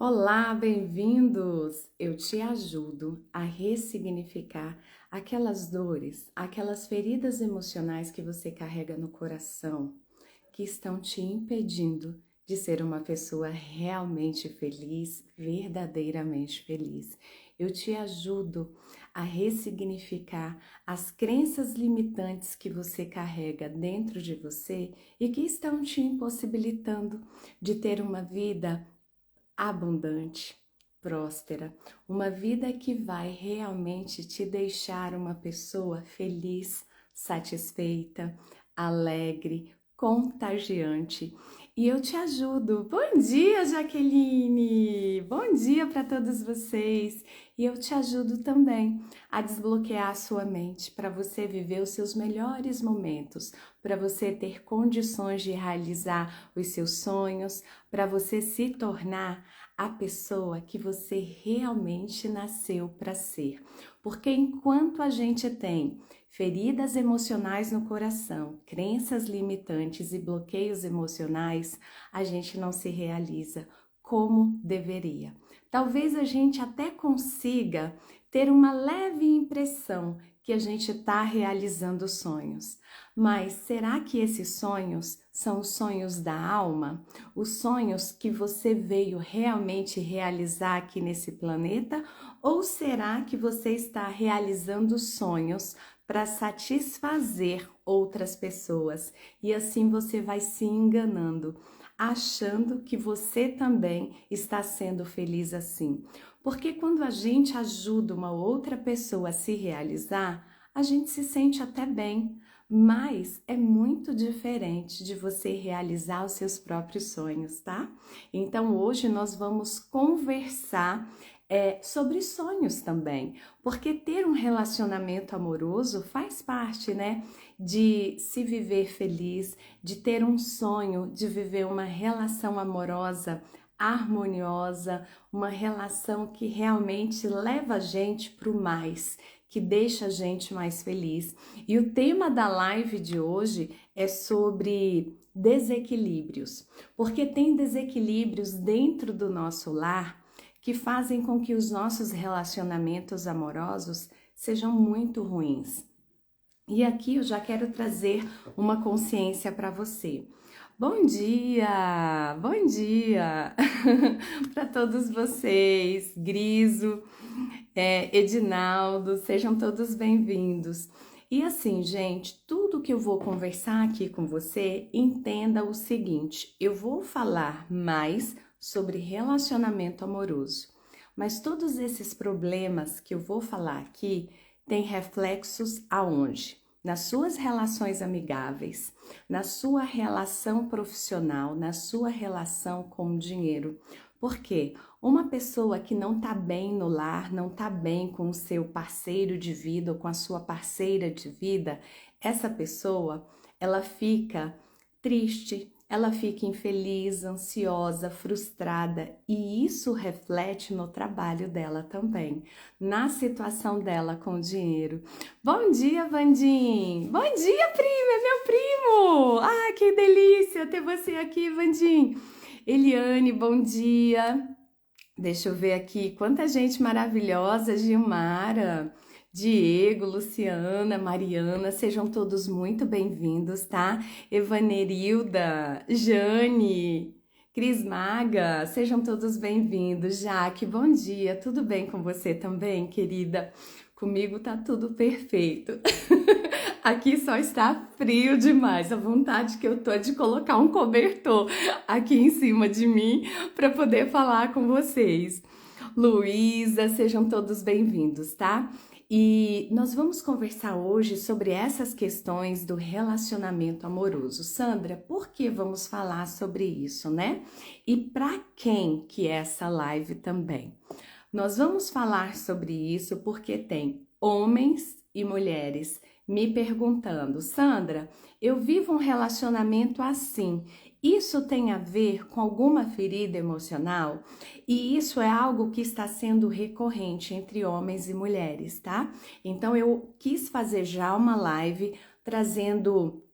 Olá, bem-vindos! Eu te ajudo a ressignificar aquelas dores, aquelas feridas emocionais que você carrega no coração, que estão te impedindo de ser uma pessoa realmente feliz, verdadeiramente feliz. Eu te ajudo a ressignificar as crenças limitantes que você carrega dentro de você e que estão te impossibilitando de ter uma vida abundante, próspera, uma vida que vai realmente te deixar uma pessoa feliz, satisfeita, alegre, contagiante. E eu te ajudo. Bom dia, Jaqueline! Bom dia para todos vocês. E eu te ajudo também a desbloquear a sua mente para você viver os seus melhores momentos, para você ter condições de realizar os seus sonhos, para você se tornar a pessoa que você realmente nasceu para ser. Porque enquanto a gente tem feridas emocionais no coração, crenças limitantes e bloqueios emocionais, a gente não se realiza como deveria. Talvez a gente até consiga ter uma leve impressão que a gente está realizando sonhos. Mas será que esses sonhos são os sonhos da alma? Os sonhos que você veio realmente realizar aqui nesse planeta? Ou será que você está realizando sonhos para satisfazer outras pessoas? E assim você vai se enganando, achando que você também está sendo feliz assim. Porque quando a gente ajuda uma outra pessoa a se realizar, a gente se sente até bem, mas é muito diferente de você realizar os seus próprios sonhos, tá? Então hoje nós vamos conversar sobre sonhos também, porque ter um relacionamento amoroso faz parte, né, de se viver feliz, de ter um sonho, de viver uma relação amorosa, harmoniosa, uma relação que realmente leva a gente para o mais, que deixa a gente mais feliz. E o tema da live de hoje é sobre desequilíbrios, porque tem desequilíbrios dentro do nosso lar que fazem com que os nossos relacionamentos amorosos sejam muito ruins. E aqui eu já quero trazer uma consciência para você. Bom dia! Bom dia para todos vocês, Griso, Edinaldo, sejam todos bem-vindos. E assim, gente, tudo que eu vou conversar aqui com você, entenda o seguinte: eu vou falar mais sobre relacionamento amoroso, mas todos esses problemas que eu vou falar aqui têm reflexos aonde? Nas suas relações amigáveis, na sua relação profissional, na sua relação com o dinheiro. Por quê? Uma pessoa que não está bem no lar, não está bem com o seu parceiro de vida ou com a sua parceira de vida, essa pessoa, ela fica triste, ela fica infeliz, ansiosa, frustrada e isso reflete no trabalho dela também, na situação dela com o dinheiro. Bom dia, Vandim! Bom dia, primo! É meu primo! Ah, que delícia ter você aqui, Vandim! Eliane, bom dia! Deixa eu ver aqui, quanta gente maravilhosa, Gilmara, Diego, Luciana, Mariana, sejam todos muito bem-vindos, tá? Evanerilda, Jane, Cris Maga, sejam todos bem-vindos. Jaque, bom dia, tudo bem com você também, querida? Comigo tá tudo perfeito. Aqui só está frio demais, a vontade que eu tô é de colocar um cobertor aqui em cima de mim para poder falar com vocês. Luísa, sejam todos bem-vindos, tá? E nós vamos conversar hoje sobre essas questões do relacionamento amoroso. Sandra, por que vamos falar sobre isso, né? E para quem que é essa live também? Nós vamos falar sobre isso porque tem homens e mulheres me perguntando: Sandra, eu vivo um relacionamento assim. Isso tem a ver com alguma ferida emocional? E isso é algo que está sendo recorrente entre homens e mulheres, tá? Então eu quis fazer já uma live trazendo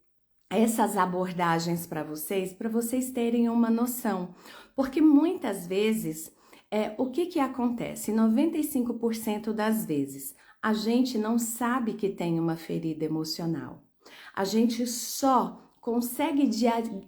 essas abordagens para vocês terem uma noção, porque muitas vezes O que que acontece? 95% das vezes, a gente não sabe que tem uma ferida emocional. A gente só consegue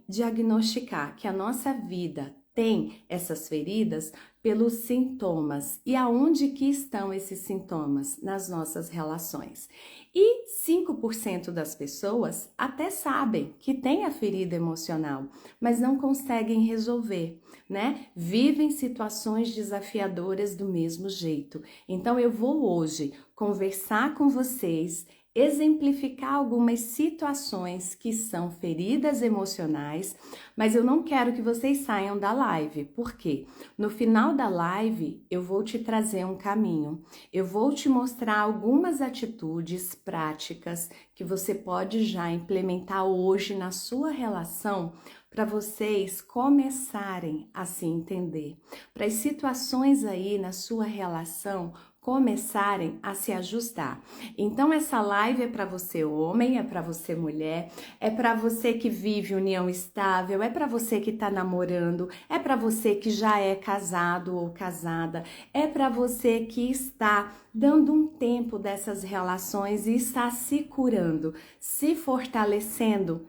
diagnosticar que a nossa vida tem essas feridas pelos sintomas. E aonde que estão esses sintomas? Nas nossas relações. E 5% das pessoas até sabem que tem a ferida emocional, mas não conseguem resolver, né? Vivem situações desafiadoras do mesmo jeito. Então eu vou hoje conversar com vocês, exemplificar algumas situações que são feridas emocionais, mas eu não quero que vocês saiam da live, porque no final da live eu vou te trazer um caminho, eu vou te mostrar algumas atitudes práticas que você pode já implementar hoje na sua relação para vocês começarem a se entender, para as situações aí na sua relação começarem a se ajustar. Então essa live é para você homem, é para você mulher, é para você que vive união estável, é para você que está namorando, é para você que já é casado ou casada, é para você que está dando um tempo dessas relações e está se curando, se fortalecendo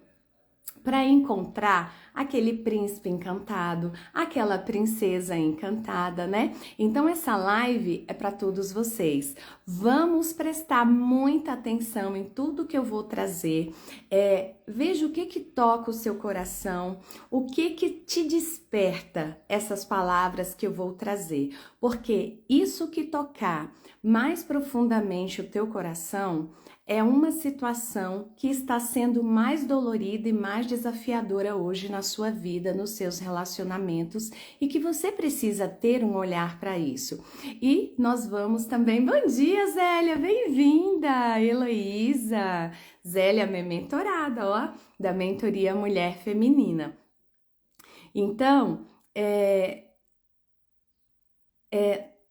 para encontrar aquele príncipe encantado, aquela princesa encantada, né? Então essa live é para todos vocês. Vamos prestar muita atenção em tudo que eu vou trazer. Veja o que toca o seu coração, o que te desperta essas palavras que eu vou trazer, porque isso que tocar mais profundamente o teu coração é uma situação que está sendo mais dolorida e mais desafiadora hoje na sua vida, nos seus relacionamentos, e que você precisa ter um olhar para isso. E nós vamos também... Bom dia, Zélia! Bem-vinda! Heloísa! Zélia, minha mentorada, ó, da Mentoria Mulher Feminina. Então,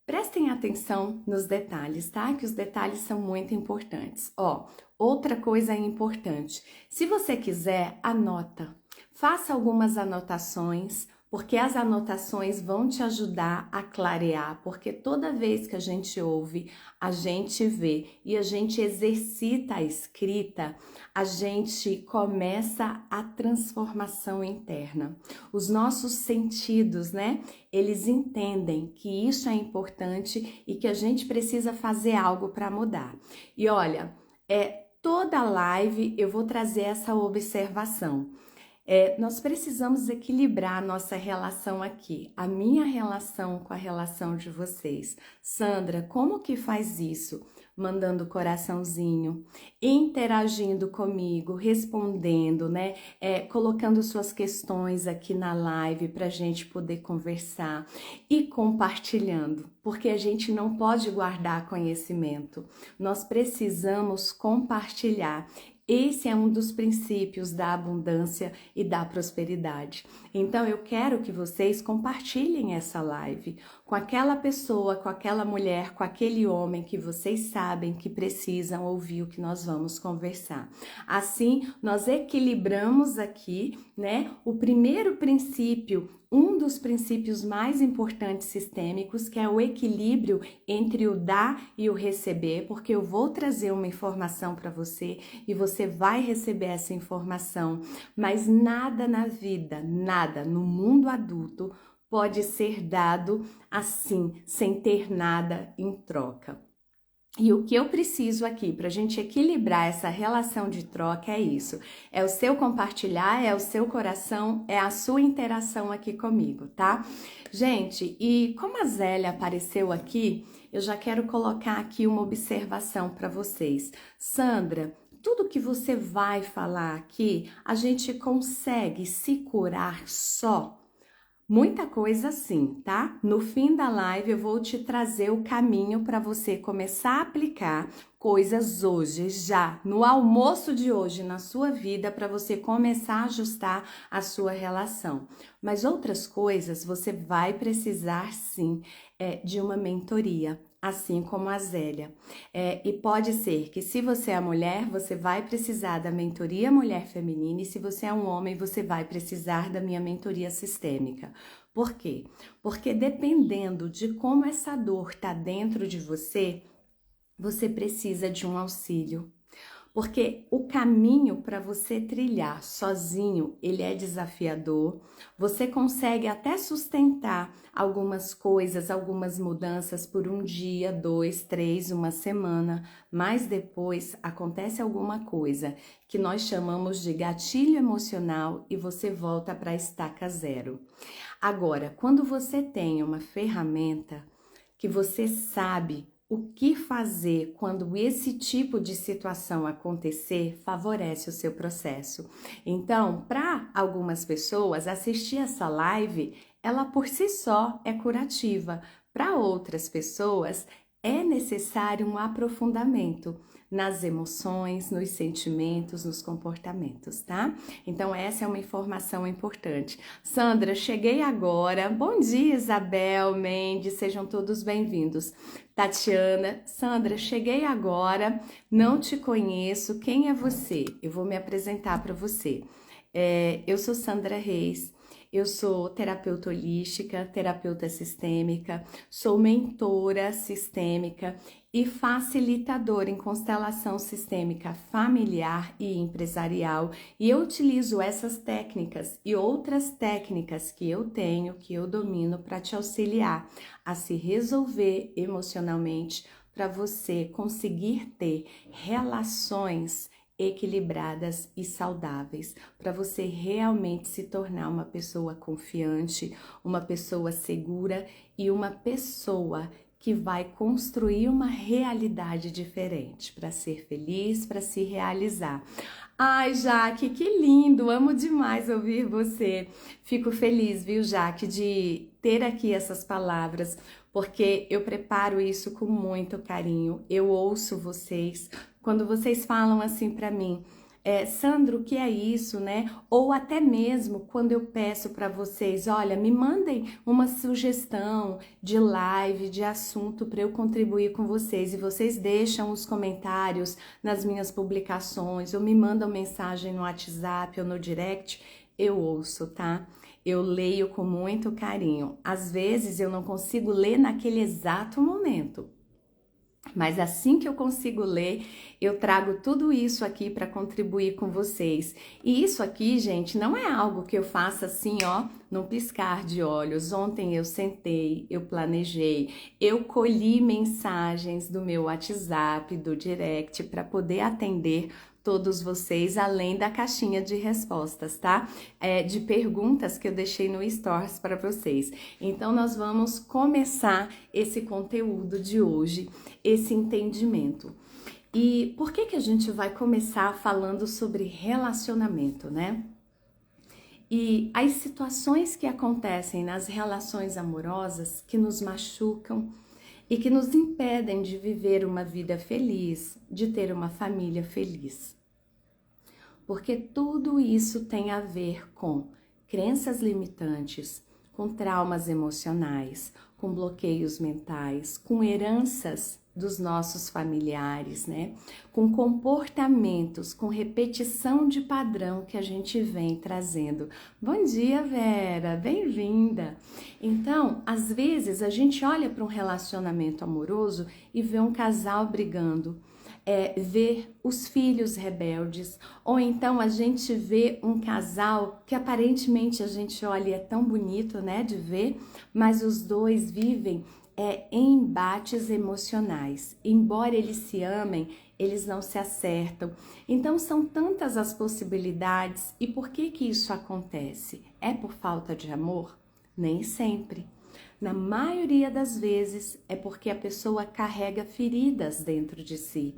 prestem atenção nos detalhes, tá? Que os detalhes são muito importantes. Outra coisa importante. Se você quiser, anota. Faça algumas anotações, porque as anotações vão te ajudar a clarear, porque toda vez que a gente ouve, a gente vê e a gente exercita a escrita, a gente começa a transformação interna. Os nossos sentidos, né? Eles entendem que isso é importante e que a gente precisa fazer algo para mudar. E olha, toda live eu vou trazer essa observação. Nós precisamos equilibrar a nossa relação aqui, a minha relação com a relação de vocês. Sandra, como que faz isso? Mandando coraçãozinho, interagindo comigo, respondendo, né? Colocando suas questões aqui na live para a gente poder conversar e compartilhando, porque a gente não pode guardar conhecimento, nós precisamos compartilhar. Esse é um dos princípios da abundância e da prosperidade. Então eu quero que vocês compartilhem essa live com aquela pessoa, com aquela mulher, com aquele homem que vocês sabem que precisam ouvir o que nós vamos conversar. Assim, nós equilibramos aqui, né, o primeiro princípio, um dos princípios mais importantes sistêmicos, que é o equilíbrio entre o dar e o receber, porque eu vou trazer uma informação para você e você vai receber essa informação, mas nada na vida, nada no mundo adulto pode ser dado assim, sem ter nada em troca. E o que eu preciso aqui para a gente equilibrar essa relação de troca é isso. É o seu compartilhar, é o seu coração, é a sua interação aqui comigo, tá? Gente, e como a Zélia apareceu aqui, eu já quero colocar aqui uma observação para vocês. Sandra, tudo que você vai falar aqui, a gente consegue se curar só? Muita coisa sim, tá? No fim da live eu vou te trazer o caminho para você começar a aplicar coisas hoje, já, no almoço de hoje, na sua vida, para você começar a ajustar a sua relação. Mas outras coisas você vai precisar sim de uma mentoria, assim como a Zélia. E pode ser que se você é mulher, você vai precisar da mentoria Mulher Feminina, e se você é um homem, você vai precisar da minha mentoria sistêmica. Por quê? Porque dependendo de como essa dor está dentro de você, você precisa de um auxílio. Porque o caminho para você trilhar sozinho, ele é desafiador. Você consegue até sustentar algumas coisas, algumas mudanças por um dia, 2, 3, uma semana, mas depois acontece alguma coisa que nós chamamos de gatilho emocional e você volta para a estaca zero. Agora, quando você tem uma ferramenta que você sabe o que fazer quando esse tipo de situação acontecer, favorece o seu processo. Então, para algumas pessoas, assistir essa live, ela por si só é curativa. Para outras pessoas, é necessário um aprofundamento nas emoções, nos sentimentos, nos comportamentos, tá? Então, essa é uma informação importante. Sandra, cheguei agora. Bom dia, Isabel, Mendes, sejam todos bem-vindos. Tatiana, Sandra, cheguei agora, não te conheço, quem é você? Eu vou me apresentar para você. Eu sou Sandra Reis. Eu sou terapeuta holística, terapeuta sistêmica, sou mentora sistêmica e facilitadora em constelação sistêmica familiar e empresarial. E eu utilizo essas técnicas e outras técnicas que eu tenho, que eu domino, para te auxiliar a se resolver emocionalmente, para você conseguir ter relações equilibradas e saudáveis, para você realmente se tornar uma pessoa confiante, uma pessoa segura e uma pessoa que vai construir uma realidade diferente para ser feliz, para se realizar. Ai, Jaque, que lindo! Amo demais ouvir você. Fico feliz, viu, Jaque, de ter aqui essas palavras, porque eu preparo isso com muito carinho. Eu ouço vocês quando vocês falam assim para mim, Sandro, o que é isso, né? Ou até mesmo quando eu peço para vocês, olha, me mandem uma sugestão de live, de assunto para eu contribuir com vocês, e vocês deixam os comentários nas minhas publicações, ou me mandam mensagem no WhatsApp ou no direct, eu ouço, tá? Eu leio com muito carinho. Às vezes eu não consigo ler naquele exato momento, mas assim que eu consigo ler, eu trago tudo isso aqui para contribuir com vocês. E isso aqui, gente, não é algo que eu faça assim, ó, num piscar de olhos. Ontem eu sentei, eu planejei, eu colhi mensagens do meu WhatsApp, do direct, para poder atender todos vocês, além da caixinha de respostas, tá? De perguntas que eu deixei no Stories para vocês. Então, nós vamos começar esse conteúdo de hoje, esse entendimento. E por que a gente vai começar falando sobre relacionamento, né? E as situações que acontecem nas relações amorosas que nos machucam e que nos impedem de viver uma vida feliz, de ter uma família feliz. Porque tudo isso tem a ver com crenças limitantes, com traumas emocionais, com bloqueios mentais, com heranças dos nossos familiares, né? Com comportamentos, com repetição de padrão que a gente vem trazendo. Bom dia, Vera, bem-vinda! Então, às vezes a gente olha para um relacionamento amoroso e vê um casal brigando, ver os filhos rebeldes, ou então a gente vê um casal que aparentemente a gente olha e é tão bonito, né, de ver, mas os dois vivem em embates emocionais. Embora eles se amem, eles não se acertam. Então são tantas as possibilidades. E por que isso acontece? É por falta de amor? Nem sempre. Na maioria das vezes é porque a pessoa carrega feridas dentro de si.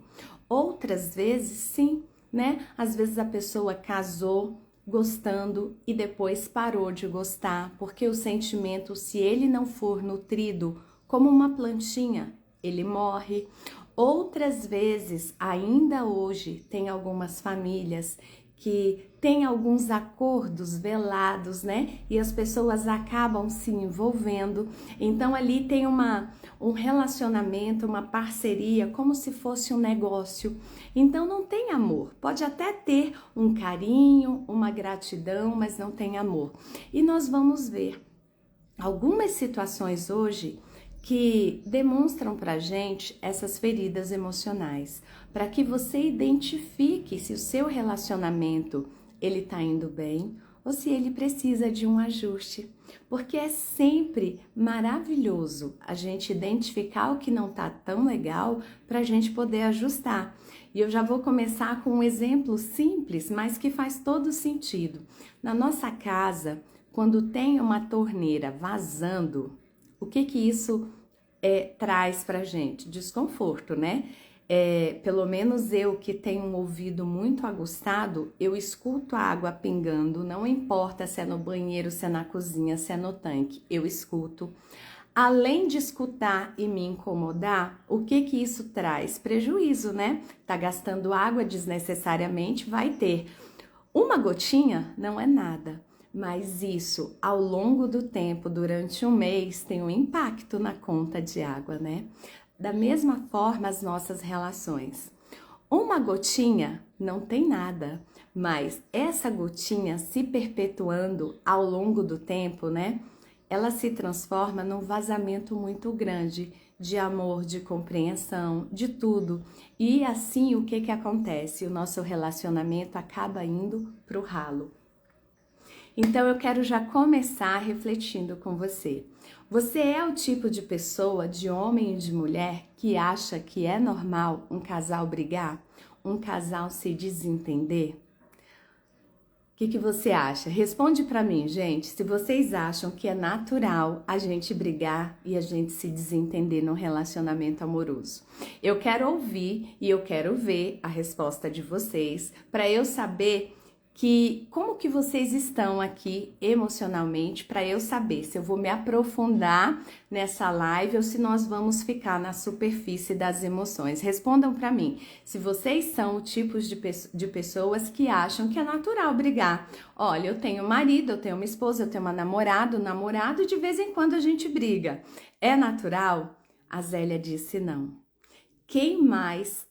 Outras vezes, sim, né? Às vezes a pessoa casou gostando e depois parou de gostar, porque o sentimento, se ele não for nutrido como uma plantinha, ele morre. Outras vezes, ainda hoje, tem algumas famílias que tem alguns acordos velados, né? E as pessoas acabam se envolvendo. Então ali tem um relacionamento, uma parceria, como se fosse um negócio. Então não tem amor. Pode até ter um carinho, uma gratidão, mas não tem amor. E nós vamos ver algumas situações hoje que demonstram pra gente essas feridas emocionais, para que você identifique se o seu relacionamento ele tá indo bem ou se ele precisa de um ajuste. Porque é sempre maravilhoso a gente identificar o que não tá tão legal para a gente poder ajustar. E eu já vou começar com um exemplo simples, mas que faz todo sentido. Na nossa casa, quando tem uma torneira vazando, o que isso traz pra gente? Desconforto, né? Pelo menos eu que tenho um ouvido muito aguçado, eu escuto a água pingando, não importa se é no banheiro, se é na cozinha, se é no tanque, eu escuto. Além de escutar e me incomodar, o que isso traz? Prejuízo, né? Tá gastando água desnecessariamente, vai ter. Uma gotinha não é nada, mas isso ao longo do tempo, durante um mês, tem um impacto na conta de água, né? Da mesma forma, as nossas relações. Uma gotinha não tem nada, mas essa gotinha se perpetuando ao longo do tempo, né? Ela se transforma num vazamento muito grande de amor, de compreensão, de tudo. E assim, o que acontece? O nosso relacionamento acaba indo pro ralo. Então eu quero já começar refletindo com você. Você é o tipo de pessoa, de homem e de mulher, que acha que é normal um casal brigar? Um casal se desentender? O que você acha? Responde pra mim, gente, se vocês acham que é natural a gente brigar e a gente se desentender num relacionamento amoroso. Eu quero ouvir e eu quero ver a resposta de vocês para eu saber como que vocês estão aqui emocionalmente, para eu saber se eu vou me aprofundar nessa live ou se nós vamos ficar na superfície das emoções. Respondam para mim, se vocês são o tipo de pessoas que acham que é natural brigar. Olha, eu tenho marido, eu tenho uma esposa, eu tenho uma namorado, e de vez em quando a gente briga. É natural? A Zélia disse não. Quem mais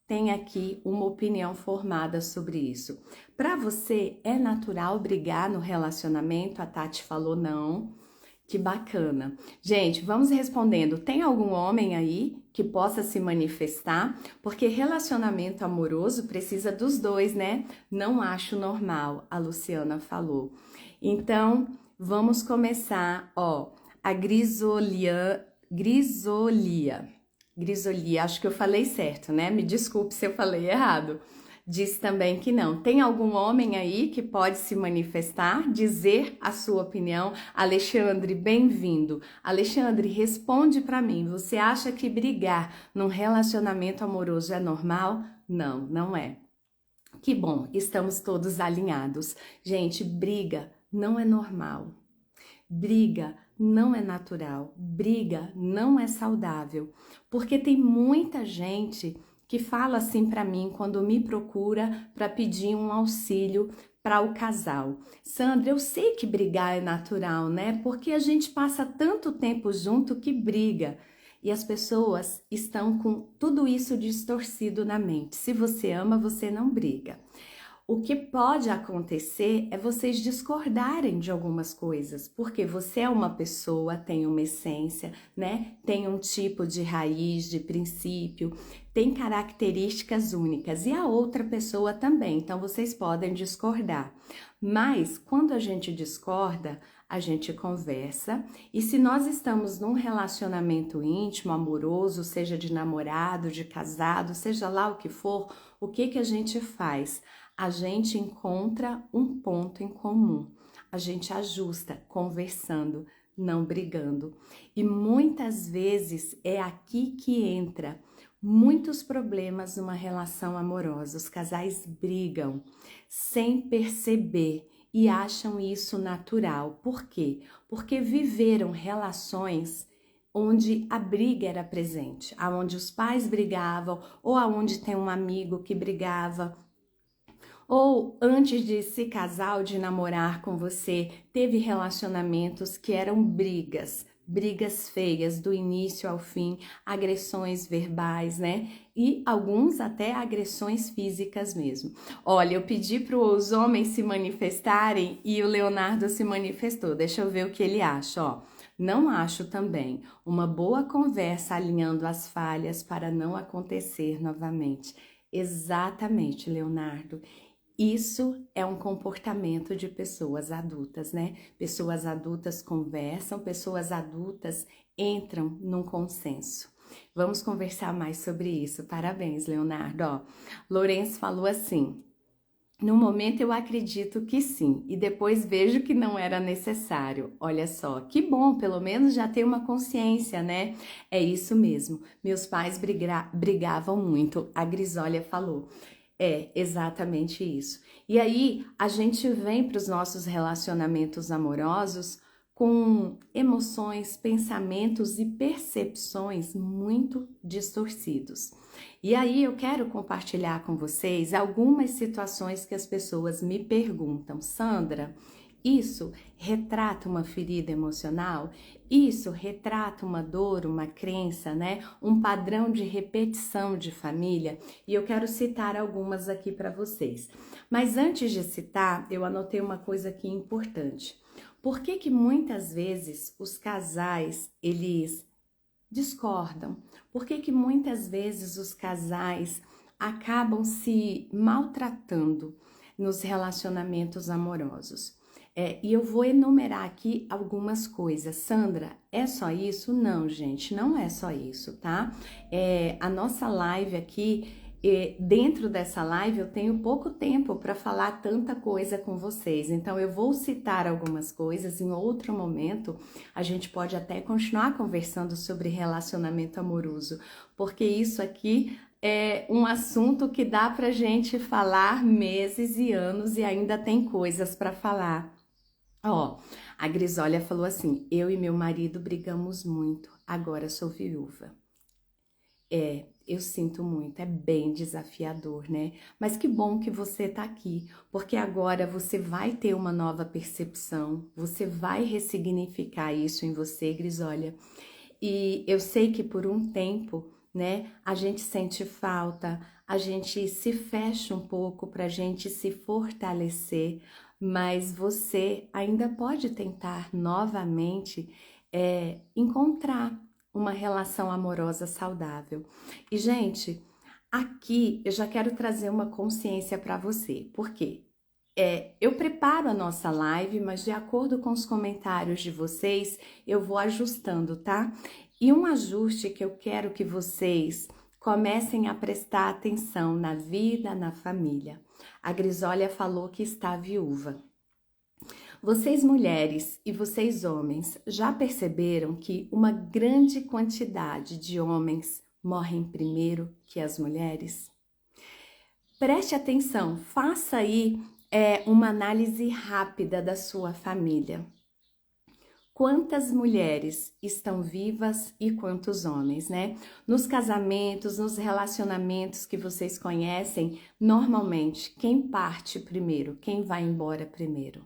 tem aqui uma opinião formada sobre isso? Para você, é natural brigar no relacionamento? A Tati falou não. Que bacana. Gente, vamos respondendo. Tem algum homem aí que possa se manifestar? Porque relacionamento amoroso precisa dos dois, né? Não acho normal, a Luciana falou. Então, vamos começar, ó. A Grisolia, acho que eu falei certo, né? Me desculpe se eu falei errado. Diz também que não. Tem algum homem aí que pode se manifestar, dizer a sua opinião? Alexandre, bem-vindo. Alexandre, responde para mim. Você acha que brigar num relacionamento amoroso é normal? Não, não é. Que bom, estamos todos alinhados. Gente, briga não é normal. Briga não é natural, briga não é saudável, porque tem muita gente que fala assim para mim quando me procura para pedir um auxílio para o casal. Sandra, eu sei que brigar é natural, né? Porque a gente passa tanto tempo junto que briga. E as pessoas estão com tudo isso distorcido na mente. Se você ama, você não briga. O que pode acontecer é vocês discordarem de algumas coisas, porque você é uma pessoa, tem uma essência, né? Tem um tipo de raiz, de princípio, tem características únicas e a outra pessoa também, então vocês podem discordar. Mas quando a gente discorda, a gente conversa e se nós estamos num relacionamento íntimo, amoroso, seja de namorado, de casado, seja lá o que for, o que a gente faz? A gente encontra um ponto em comum, a gente ajusta conversando, não brigando. E muitas vezes é aqui que entra muitos problemas numa relação amorosa. Os casais brigam sem perceber e acham isso natural. Por quê? Porque viveram relações onde a briga era presente, aonde os pais brigavam ou aonde tem um amigo que brigava. Ou antes de se casar ou de namorar com você, teve relacionamentos que eram brigas feias do início ao fim, agressões verbais, né? E alguns até agressões físicas mesmo. Olha, eu pedi para os homens se manifestarem e o Leonardo se manifestou. Deixa eu ver o que ele acha, ó. Não acho também uma boa conversa alinhando as falhas para não acontecer novamente. Exatamente, Leonardo. Isso é um comportamento de pessoas adultas, né? Pessoas adultas conversam, pessoas adultas entram num consenso. Vamos conversar mais sobre isso. Parabéns, Leonardo. Ó, Lourenço falou assim: no momento eu acredito que sim, e depois vejo que não era necessário. Olha só, que bom, pelo menos já ter uma consciência, né? É isso mesmo. Meus pais brigavam muito, a Grisólia falou. É exatamente isso. E aí a gente vem para os nossos relacionamentos amorosos com emoções, pensamentos e percepções muito distorcidos. E aí eu quero compartilhar com vocês algumas situações que as pessoas me perguntam: Sandra, isso retrata uma ferida emocional? Isso retrata uma dor, uma crença, né? Um padrão de repetição de família? E eu quero citar algumas aqui para vocês. Mas antes de citar, eu anotei uma coisa aqui importante. Por que que muitas vezes os casais, eles discordam? Por que que muitas vezes os casais acabam se maltratando nos relacionamentos amorosos? E eu vou enumerar aqui algumas coisas. Sandra, é só isso? Não, gente, não é só isso, tá? A nossa live aqui, dentro dessa live, eu tenho pouco tempo para falar tanta coisa com vocês. Então, eu vou citar algumas coisas. Em outro momento, a gente pode até continuar conversando sobre relacionamento amoroso, porque isso aqui é um assunto que dá pra gente falar meses e anos e ainda tem coisas para falar. Ó, a Grisólia falou assim: eu e meu marido brigamos muito, agora sou viúva. Eu sinto muito, é bem desafiador, né? Mas que bom que você tá aqui, porque agora você vai ter uma nova percepção, você vai ressignificar isso em você, Grisólia. E eu sei que por um tempo, né, a gente sente falta, a gente se fecha um pouco para a gente se fortalecer, mas você ainda pode tentar novamente encontrar uma relação amorosa saudável. E, gente, aqui eu já quero trazer uma consciência para você. Por quê? Eu preparo a nossa live, mas de acordo com os comentários de vocês, eu vou ajustando, tá? E um ajuste que eu quero que vocês comecem a prestar atenção na vida, na família. A Grisólia falou que está viúva. Vocês mulheres e vocês homens já perceberam que uma grande quantidade de homens morrem primeiro que as mulheres? Preste atenção, faça aí uma análise rápida da sua família. Quantas mulheres estão vivas e quantos homens, né? Nos casamentos, nos relacionamentos que vocês conhecem, normalmente, quem parte primeiro? Quem vai embora primeiro?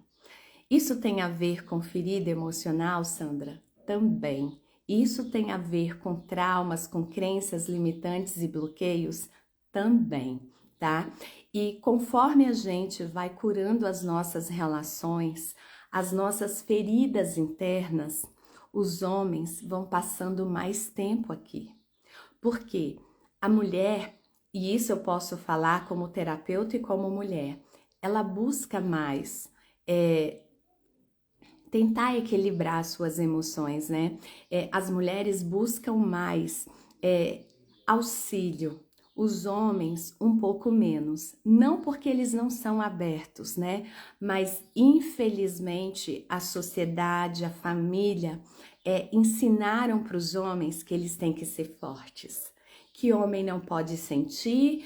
Isso tem a ver com ferida emocional, Sandra? Também. Isso tem a ver com traumas, com crenças limitantes e bloqueios? Também, tá? E conforme a gente vai curando as nossas relações, as nossas feridas internas, os homens vão passando mais tempo aqui. Porque a mulher, e isso eu posso falar como terapeuta e como mulher, ela busca mais tentar equilibrar suas emoções, né? As mulheres buscam mais auxílio, os homens um pouco menos. Não porque eles não são abertos, né? Mas infelizmente a sociedade, a família ensinaram para os homens que eles têm que ser fortes. Que homem não pode sentir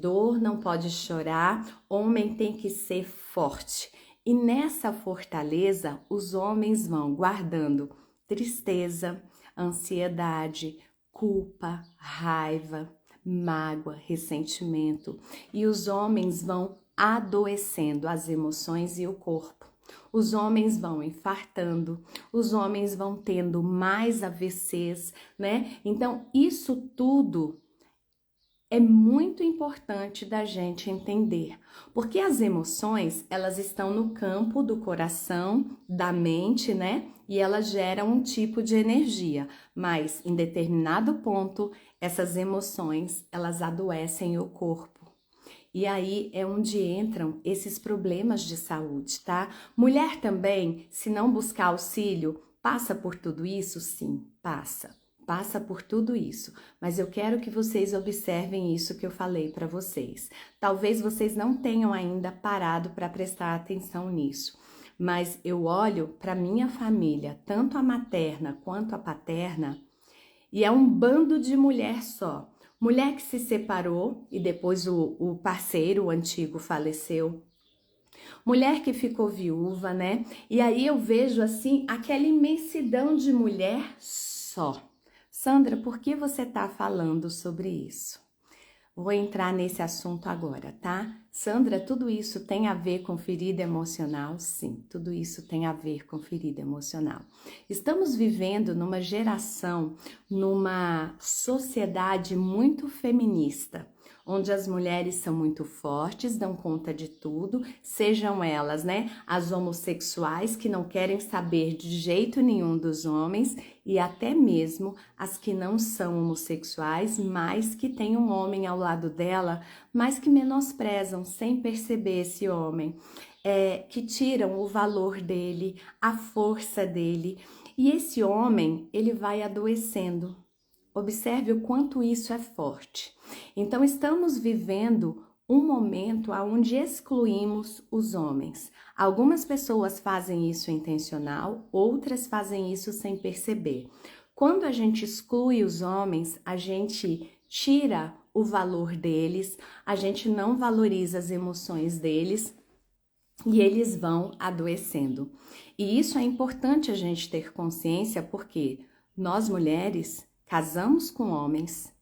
dor, não pode chorar, homem tem que ser forte. E nessa fortaleza, os homens vão guardando tristeza, ansiedade, culpa, raiva, mágoa, ressentimento. E os homens vão adoecendo as emoções e o corpo. Os homens vão infartando, os homens vão tendo mais AVCs, né? Então, isso tudo é muito importante da gente entender, porque as emoções, elas estão no campo do coração, da mente, né? e ela gera um tipo de energia, mas em determinado ponto essas emoções, elas adoecem o corpo. E aí é onde entram esses problemas de saúde, tá? Mulher também, se não buscar auxílio, passa por tudo isso? Sim, passa. Passa por tudo isso, mas eu quero que vocês observem isso que eu falei para vocês. Talvez vocês não tenham ainda parado para prestar atenção nisso, mas eu olho para minha família, tanto a materna quanto a paterna, e é um bando de mulher só. Mulher que se separou e depois o parceiro, o antigo, faleceu. Mulher que ficou viúva, né? E aí eu vejo assim aquela imensidão de mulher só. Sandra, por que você está falando sobre isso? Vou entrar nesse assunto agora, tá? Sandra, tudo isso tem a ver com ferida emocional? Sim, tudo isso tem a ver com ferida emocional. Estamos vivendo numa geração, numa sociedade muito feminista, onde as mulheres são muito fortes, dão conta de tudo, sejam elas, né, as homossexuais que não querem saber de jeito nenhum dos homens e até mesmo as que não são homossexuais, mas que tem um homem ao lado dela, mas que menosprezam sem perceber esse homem, que tiram o valor dele, a força dele, e esse homem, ele vai adoecendo. Observe o quanto isso é forte. Então, estamos vivendo um momento onde excluímos os homens. Algumas pessoas fazem isso intencional, outras fazem isso sem perceber. Quando a gente exclui os homens, a gente tira o valor deles, a gente não valoriza as emoções deles e eles vão adoecendo. E isso é importante a gente ter consciência porque nós mulheres casamos com homens,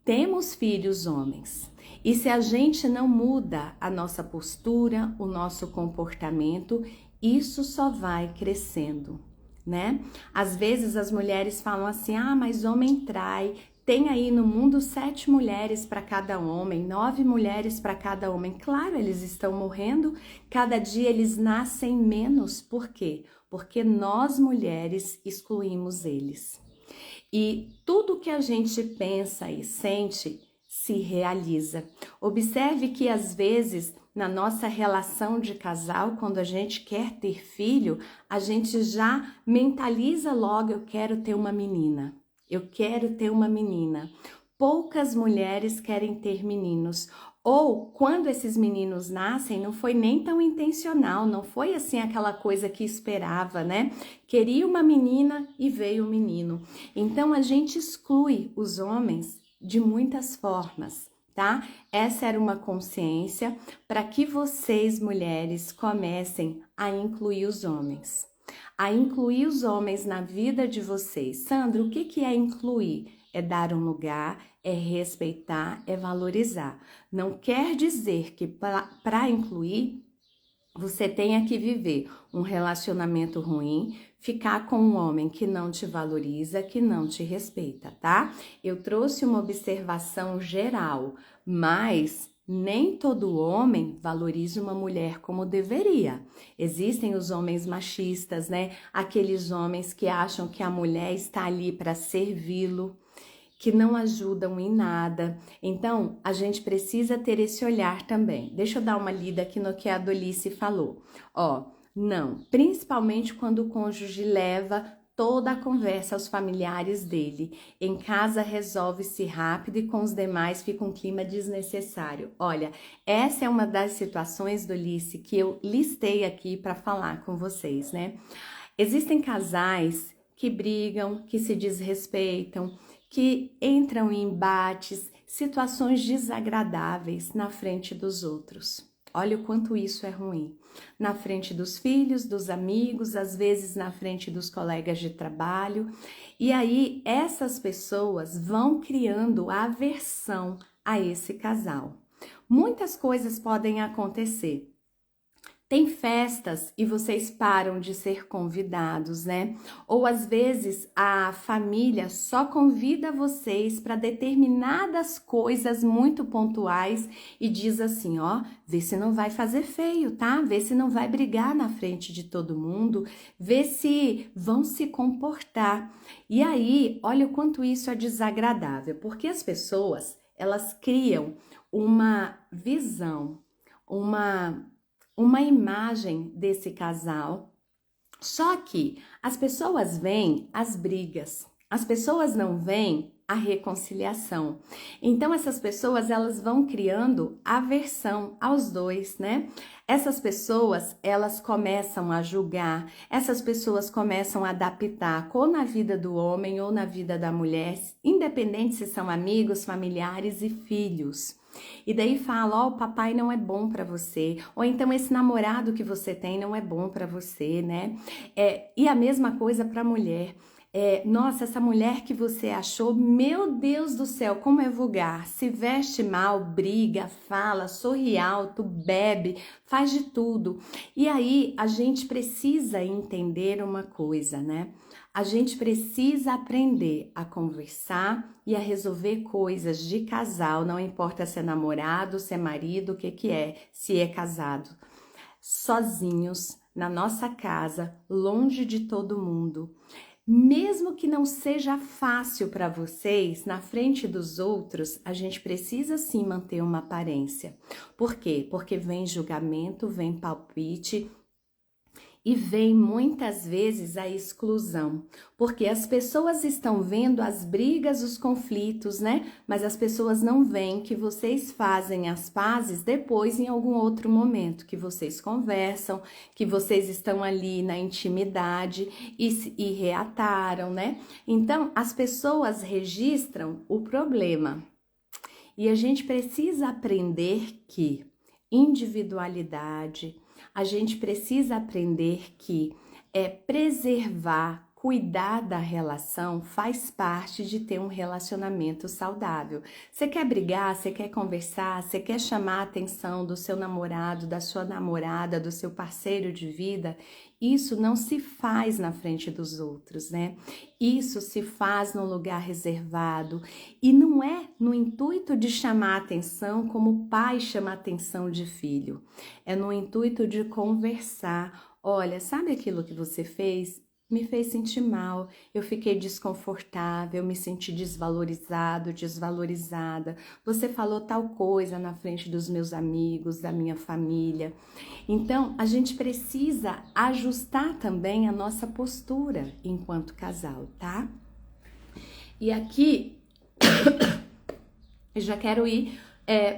temos filhos homens. E se a gente não muda a nossa postura, o nosso comportamento, isso só vai crescendo, né? Às vezes as mulheres falam assim: ah, mas homem trai. Tem aí no mundo 7 mulheres para cada homem, 9 mulheres para cada homem. Claro, eles estão morrendo, cada dia eles nascem menos. Por quê? Porque nós mulheres excluímos eles. E tudo que a gente pensa e sente se realiza. Observe que às vezes na nossa relação de casal, quando a gente quer ter filho, a gente já mentaliza logo: eu quero ter uma menina. Eu quero ter uma menina. Poucas mulheres querem ter meninos. Ou quando esses meninos nascem, não foi nem tão intencional, não foi assim aquela coisa que esperava, né? Queria uma menina e veio um menino. Então a gente exclui os homens de muitas formas, tá? Essa era uma consciência para que vocês, mulheres, comecem a incluir os homens. A incluir os homens na vida de vocês. Sandra, o que é incluir? É dar um lugar, é respeitar, é valorizar. Não quer dizer que para incluir, você tenha que viver um relacionamento ruim, ficar com um homem que não te valoriza, que não te respeita, tá? Eu trouxe uma observação geral, mas nem todo homem valoriza uma mulher como deveria. Existem os homens machistas, né? Aqueles homens que acham que a mulher está ali para servi-lo, que não ajudam em nada. Então, a gente precisa ter esse olhar também. Deixa eu dar uma lida aqui no que a Dolice falou. Ó, não, principalmente quando o cônjuge leva toda a conversa aos familiares dele. Em casa resolve-se rápido e com os demais fica um clima desnecessário. Olha, essa é uma das situações, Dolice, que eu listei aqui para falar com vocês, né? Existem casais que brigam, que se desrespeitam, que entram em embates, situações desagradáveis na frente dos outros. Olha o quanto isso é ruim. Na frente dos filhos, dos amigos, às vezes na frente dos colegas de trabalho. E aí essas pessoas vão criando aversão a esse casal. Muitas coisas podem acontecer. Tem festas e vocês param de ser convidados, né? Ou às vezes a família só convida vocês para determinadas coisas muito pontuais e diz assim, ó, vê se não vai fazer feio, tá? Vê se não vai brigar na frente de todo mundo, vê se vão se comportar. E aí, olha o quanto isso é desagradável, porque as pessoas, elas criam uma visão, uma imagem desse casal, só que as pessoas veem as brigas, as pessoas não veem a reconciliação. Então essas pessoas, elas vão criando aversão aos dois, né? Essas pessoas, elas começam a julgar, essas pessoas começam a adaptar ou na vida do homem ou na vida da mulher, independente se são amigos, familiares e filhos. E daí fala, ó, o papai não é bom para você, ou então esse namorado que você tem não é bom para você, né? E a mesma coisa para a mulher. Nossa, essa mulher que você achou, meu Deus do céu, como é vulgar, se veste mal, briga, fala, sorri alto, bebe, faz de tudo. E aí a gente precisa entender uma coisa, né? A gente precisa aprender a conversar e a resolver coisas de casal, não importa se é namorado, se é marido, o que é, se é casado. Sozinhos, na nossa casa, longe de todo mundo. Mesmo que não seja fácil para vocês, na frente dos outros, a gente precisa sim manter uma aparência. Por quê? Porque vem julgamento, vem palpite, e vem muitas vezes a exclusão, porque as pessoas estão vendo as brigas, os conflitos, né? Mas as pessoas não veem que vocês fazem as pazes depois em algum outro momento, que vocês conversam, que vocês estão ali na intimidade e reataram, né? Então, as pessoas registram o problema e a gente precisa aprender que individualidade, a gente precisa aprender que preservar, cuidar da relação faz parte de ter um relacionamento saudável. Você quer brigar, você quer conversar, você quer chamar a atenção do seu namorado, da sua namorada, do seu parceiro de vida, isso não se faz na frente dos outros, né? Isso se faz num lugar reservado e não é no intuito de chamar atenção como pai chama atenção de filho. É no intuito de conversar. Olha, sabe aquilo que você fez? Me fez sentir mal, eu fiquei desconfortável, me senti desvalorizado, desvalorizada. Você falou tal coisa na frente dos meus amigos, da minha família. Então, a gente precisa ajustar também a nossa postura enquanto casal, tá? E aqui, eu já quero ir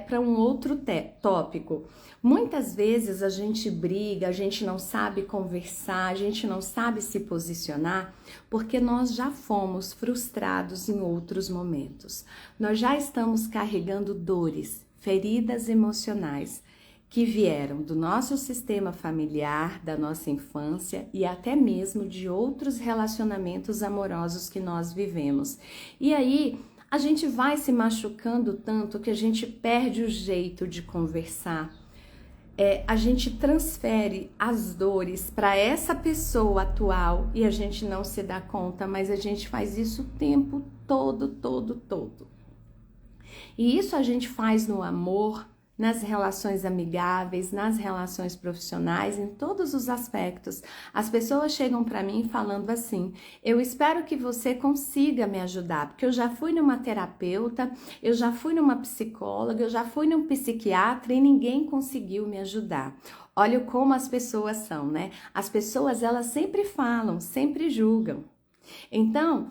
para um outro tópico. Muitas vezes a gente briga, a gente não sabe conversar, a gente não sabe se posicionar, porque nós já fomos frustrados em outros momentos. Nós já estamos carregando dores, feridas emocionais que vieram do nosso sistema familiar, da nossa infância e até mesmo de outros relacionamentos amorosos que nós vivemos. E aí, a gente vai se machucando tanto que a gente perde o jeito de conversar. A gente transfere as dores para essa pessoa atual e a gente não se dá conta, mas a gente faz isso o tempo todo. E isso a gente faz no amor, nas relações amigáveis, nas relações profissionais, em todos os aspectos. As pessoas chegam para mim falando assim, eu espero que você consiga me ajudar, porque eu já fui numa terapeuta, eu já fui numa psicóloga, eu já fui num psiquiatra e ninguém conseguiu me ajudar. Olha como as pessoas são, né? As pessoas, elas sempre falam, sempre julgam. Então,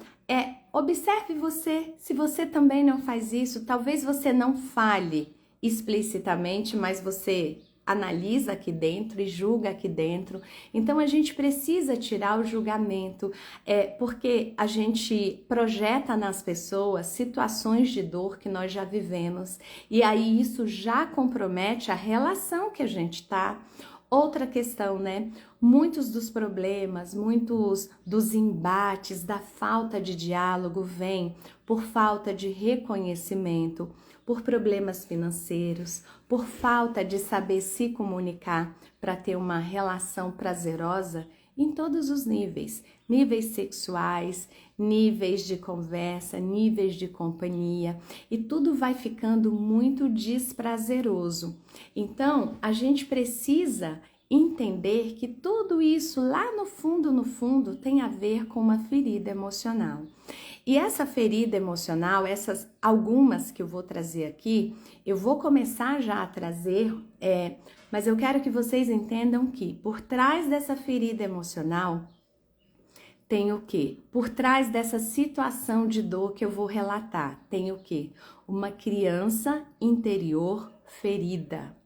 observe você, se você também não faz isso, talvez você não fale explicitamente, mas você analisa aqui dentro e julga aqui dentro. Então a gente precisa tirar o julgamento, porque a gente projeta nas pessoas situações de dor que nós já vivemos e aí isso já compromete a relação que a gente tá. Outra questão, né? Muitos dos problemas, muitos dos embates, da falta de diálogo vêm por falta de reconhecimento, por problemas financeiros, por falta de saber se comunicar para ter uma relação prazerosa em todos os níveis, níveis sexuais, níveis de conversa, níveis de companhia, e tudo vai ficando muito desprazeroso. Então, a gente precisa entender que tudo isso lá no fundo, tem a ver com uma ferida emocional. E essa ferida emocional, essas algumas que eu vou trazer aqui, eu vou começar já a trazer, mas eu quero que vocês entendam que por trás dessa ferida emocional tem o quê? Por trás dessa situação de dor que eu vou relatar, tem o quê? Uma criança interior ferida.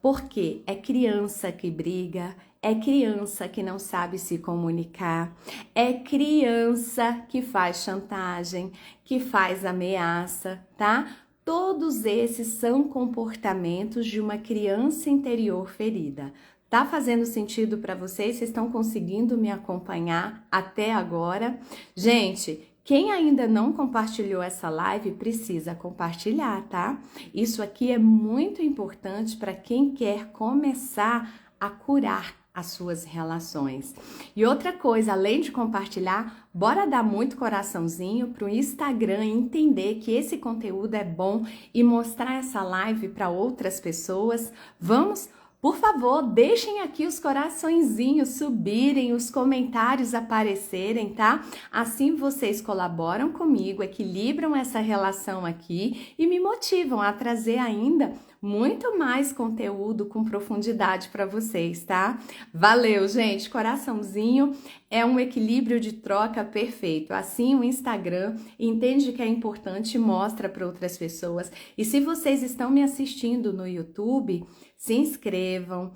Porque é criança que briga, é criança que não sabe se comunicar, é criança que faz chantagem, que faz ameaça, tá? Todos esses são comportamentos de uma criança interior ferida. Tá fazendo sentido para vocês? Vocês estão conseguindo me acompanhar até agora? Gente, quem ainda não compartilhou essa live precisa compartilhar, tá? Isso aqui é muito importante para quem quer começar a curar as suas relações. E outra coisa, além de compartilhar, bora dar muito coraçãozinho para o Instagram entender que esse conteúdo é bom e mostrar essa live para outras pessoas. Vamos? Por favor, deixem aqui os coraçõezinhos subirem, os comentários aparecerem, tá? Assim vocês colaboram comigo, equilibram essa relação aqui e me motivam a trazer ainda muito mais conteúdo com profundidade para vocês, tá? Valeu, gente! Coraçãozinho é um equilíbrio de troca perfeito. Assim o Instagram entende que é importante e mostra para outras pessoas. E se vocês estão me assistindo no YouTube, se inscrevam,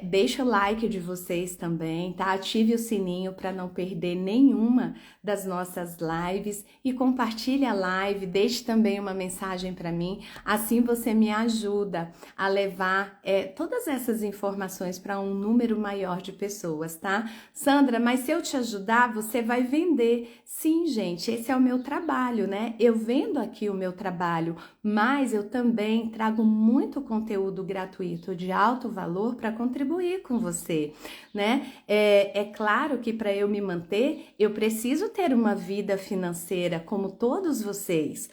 deixa o like de vocês também, tá? Ative o sininho para não perder nenhuma das nossas lives e compartilhe a live, deixe também uma mensagem para mim, assim você me ajuda a levar todas essas informações para um número maior de pessoas, tá? Sandra, mas se eu te ajudar, você vai vender. Sim, gente, esse é o meu trabalho, né? Eu vendo aqui o meu trabalho, mas eu também trago muito conteúdo gratuito de alto valor para contribuir com você, né? É claro que para eu me manter, eu preciso ter uma vida financeira como todos vocês.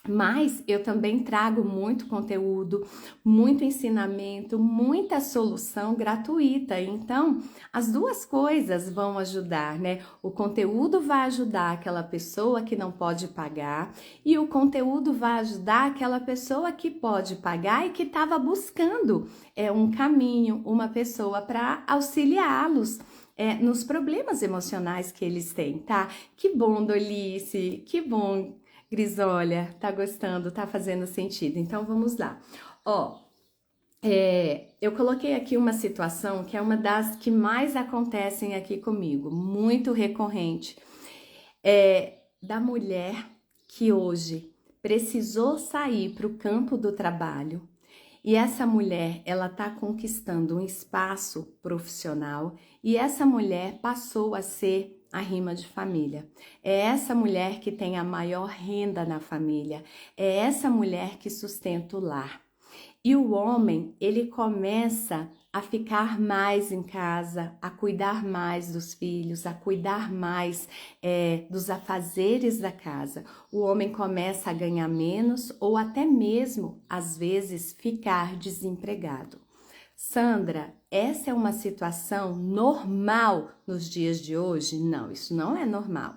Mas eu também trago muito conteúdo, muito ensinamento, muita solução gratuita. Então, as duas coisas vão ajudar, né? O conteúdo vai ajudar aquela pessoa que não pode pagar e o conteúdo vai ajudar aquela pessoa que pode pagar e que estava buscando um caminho, uma pessoa para auxiliá-los. Nos problemas emocionais que eles têm, tá? Que bom, Dolice, que bom, Grisolha, tá gostando, tá fazendo sentido. Então vamos lá. Eu coloquei aqui uma situação que é uma das que mais acontecem aqui comigo, muito recorrente, da mulher que hoje precisou sair para o campo do trabalho e essa mulher, ela tá conquistando um espaço profissional e essa mulher passou a ser a rima de família. É essa mulher que tem a maior renda na família, é essa mulher que sustenta o lar. E o homem, ele começa a ficar mais em casa, a cuidar mais dos filhos, a cuidar mais dos afazeres da casa. O homem começa a ganhar menos ou até mesmo, às vezes, ficar desempregado. Sandra, essa é uma situação normal nos dias de hoje? Não, isso não é normal.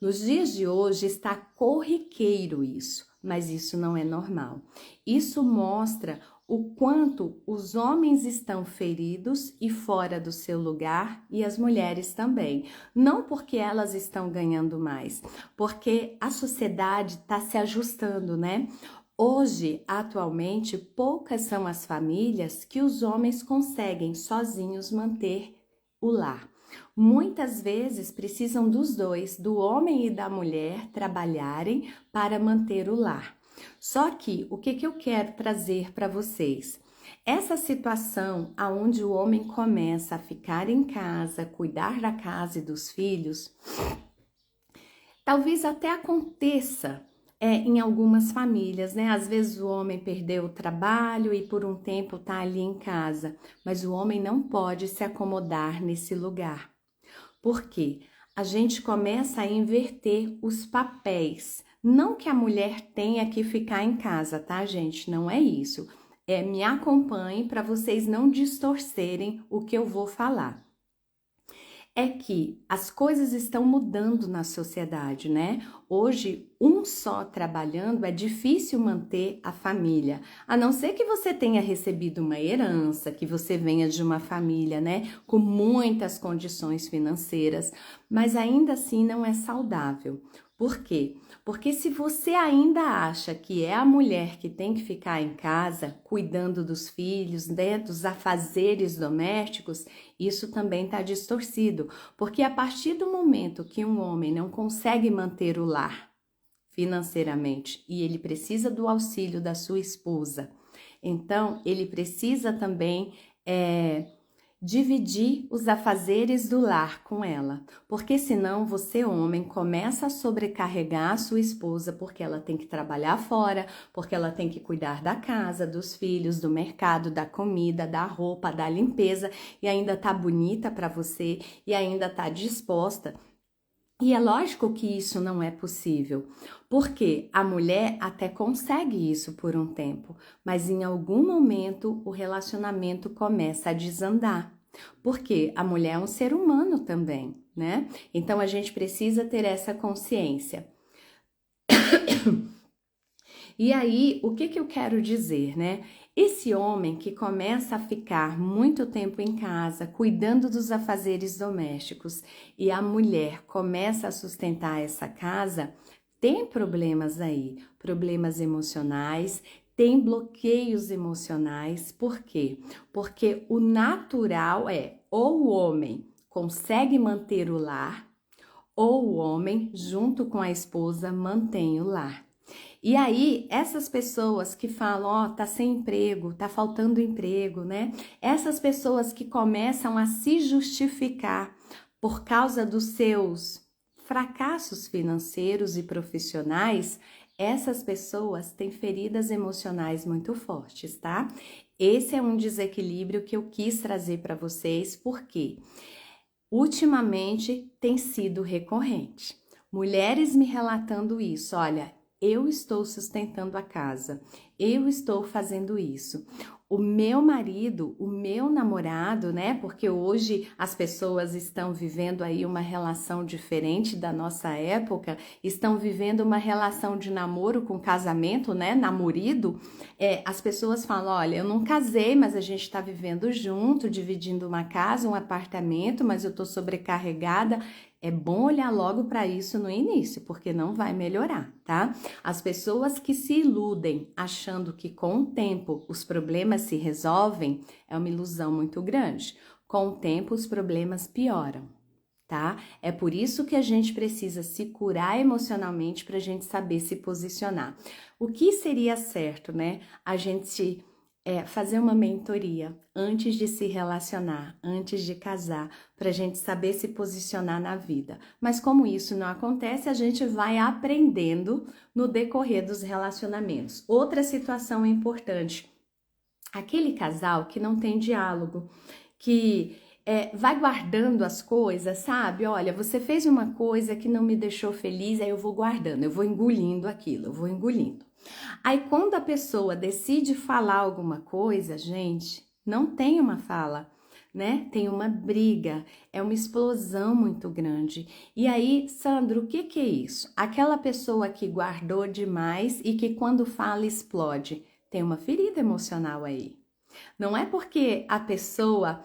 Nos dias de hoje está corriqueiro isso, mas isso não é normal. Isso mostra o quanto os homens estão feridos e fora do seu lugar e as mulheres também. Não porque elas estão ganhando mais, porque a sociedade está se ajustando, né? Hoje, atualmente, poucas são as famílias que os homens conseguem sozinhos manter o lar. Muitas vezes precisam dos dois, do homem e da mulher, trabalharem para manter o lar. Só que o que eu quero trazer para vocês? essa situação aonde o homem começa a ficar em casa, cuidar da casa e dos filhos, talvez até aconteça em algumas famílias, né? Às vezes o homem perdeu o trabalho e por um tempo tá ali em casa, mas o homem não pode se acomodar nesse lugar. Por quê? A gente começa a inverter os papéis. Não que a mulher tenha que ficar em casa, tá, gente? Não é isso. Me acompanhe para vocês não distorcerem o que eu vou falar. É que as coisas estão mudando na sociedade, né? Hoje, um só trabalhando é difícil manter a família, a não ser que você tenha recebido uma herança, que você venha de uma família, né, com muitas condições financeiras, mas ainda assim não é saudável. Por quê? Porque se você ainda acha que é a mulher que tem que ficar em casa, cuidando dos filhos, né, dos afazeres domésticos, isso também está distorcido. Porque a partir do momento que um homem não consegue manter o lar financeiramente e ele precisa do auxílio da sua esposa, então ele precisa também dividir os afazeres do lar com ela, porque senão você, homem, começa a sobrecarregar a sua esposa porque ela tem que trabalhar fora, porque ela tem que cuidar da casa, dos filhos, do mercado, da comida, da roupa, da limpeza e ainda tá bonita para você e ainda tá disposta. E é lógico que isso não é possível, porque a mulher até consegue isso por um tempo, mas em algum momento o relacionamento começa a desandar, porque a mulher é um ser humano também, né? Então a gente precisa ter essa consciência. E aí, o que eu quero dizer, né? Esse homem que começa a ficar muito tempo em casa, cuidando dos afazeres domésticos, e a mulher começa a sustentar essa casa, tem problemas aí, problemas emocionais, tem bloqueios emocionais. Por quê? Porque o natural é ou o homem consegue manter o lar, ou o homem, junto com a esposa, mantém o lar. E aí, essas pessoas que falam, ó, tá sem emprego, tá faltando emprego, né? Essas pessoas que começam a se justificar por causa dos seus fracassos financeiros e profissionais, essas pessoas têm feridas emocionais muito fortes, tá? Esse é um desequilíbrio que eu quis trazer para vocês, porque ultimamente tem sido recorrente. Mulheres me relatando isso, olha, eu estou sustentando a casa, eu estou fazendo isso. O meu marido, o meu namorado, né? Porque hoje as pessoas estão vivendo aí uma relação diferente da nossa época, estão vivendo uma relação de namoro com casamento, né? Namorido. As pessoas falam, olha, eu não casei, mas a gente está vivendo junto, dividindo uma casa, um apartamento, mas eu tô sobrecarregada. É bom olhar logo para isso no início, porque não vai melhorar, tá? As pessoas que se iludem achando que com o tempo os problemas se resolvem, é uma ilusão muito grande. Com o tempo os problemas pioram, tá? É por isso que a gente precisa se curar emocionalmente para a gente saber se posicionar. O que seria certo, né? A gente fazer uma mentoria antes de se relacionar, antes de casar, para a gente saber se posicionar na vida. Mas como isso não acontece, a gente vai aprendendo no decorrer dos relacionamentos. Outra situação importante, aquele casal que não tem diálogo, que vai guardando as coisas, sabe? Olha, você fez uma coisa que não me deixou feliz, aí eu vou guardando, eu vou engolindo aquilo, eu vou engolindo. Aí quando a pessoa decide falar alguma coisa, gente, não tem uma fala, né? Tem uma briga, é uma explosão muito grande. E aí, Sandro, o que é isso? Aquela pessoa que guardou demais e que quando fala explode, tem uma ferida emocional aí. Não é porque a pessoa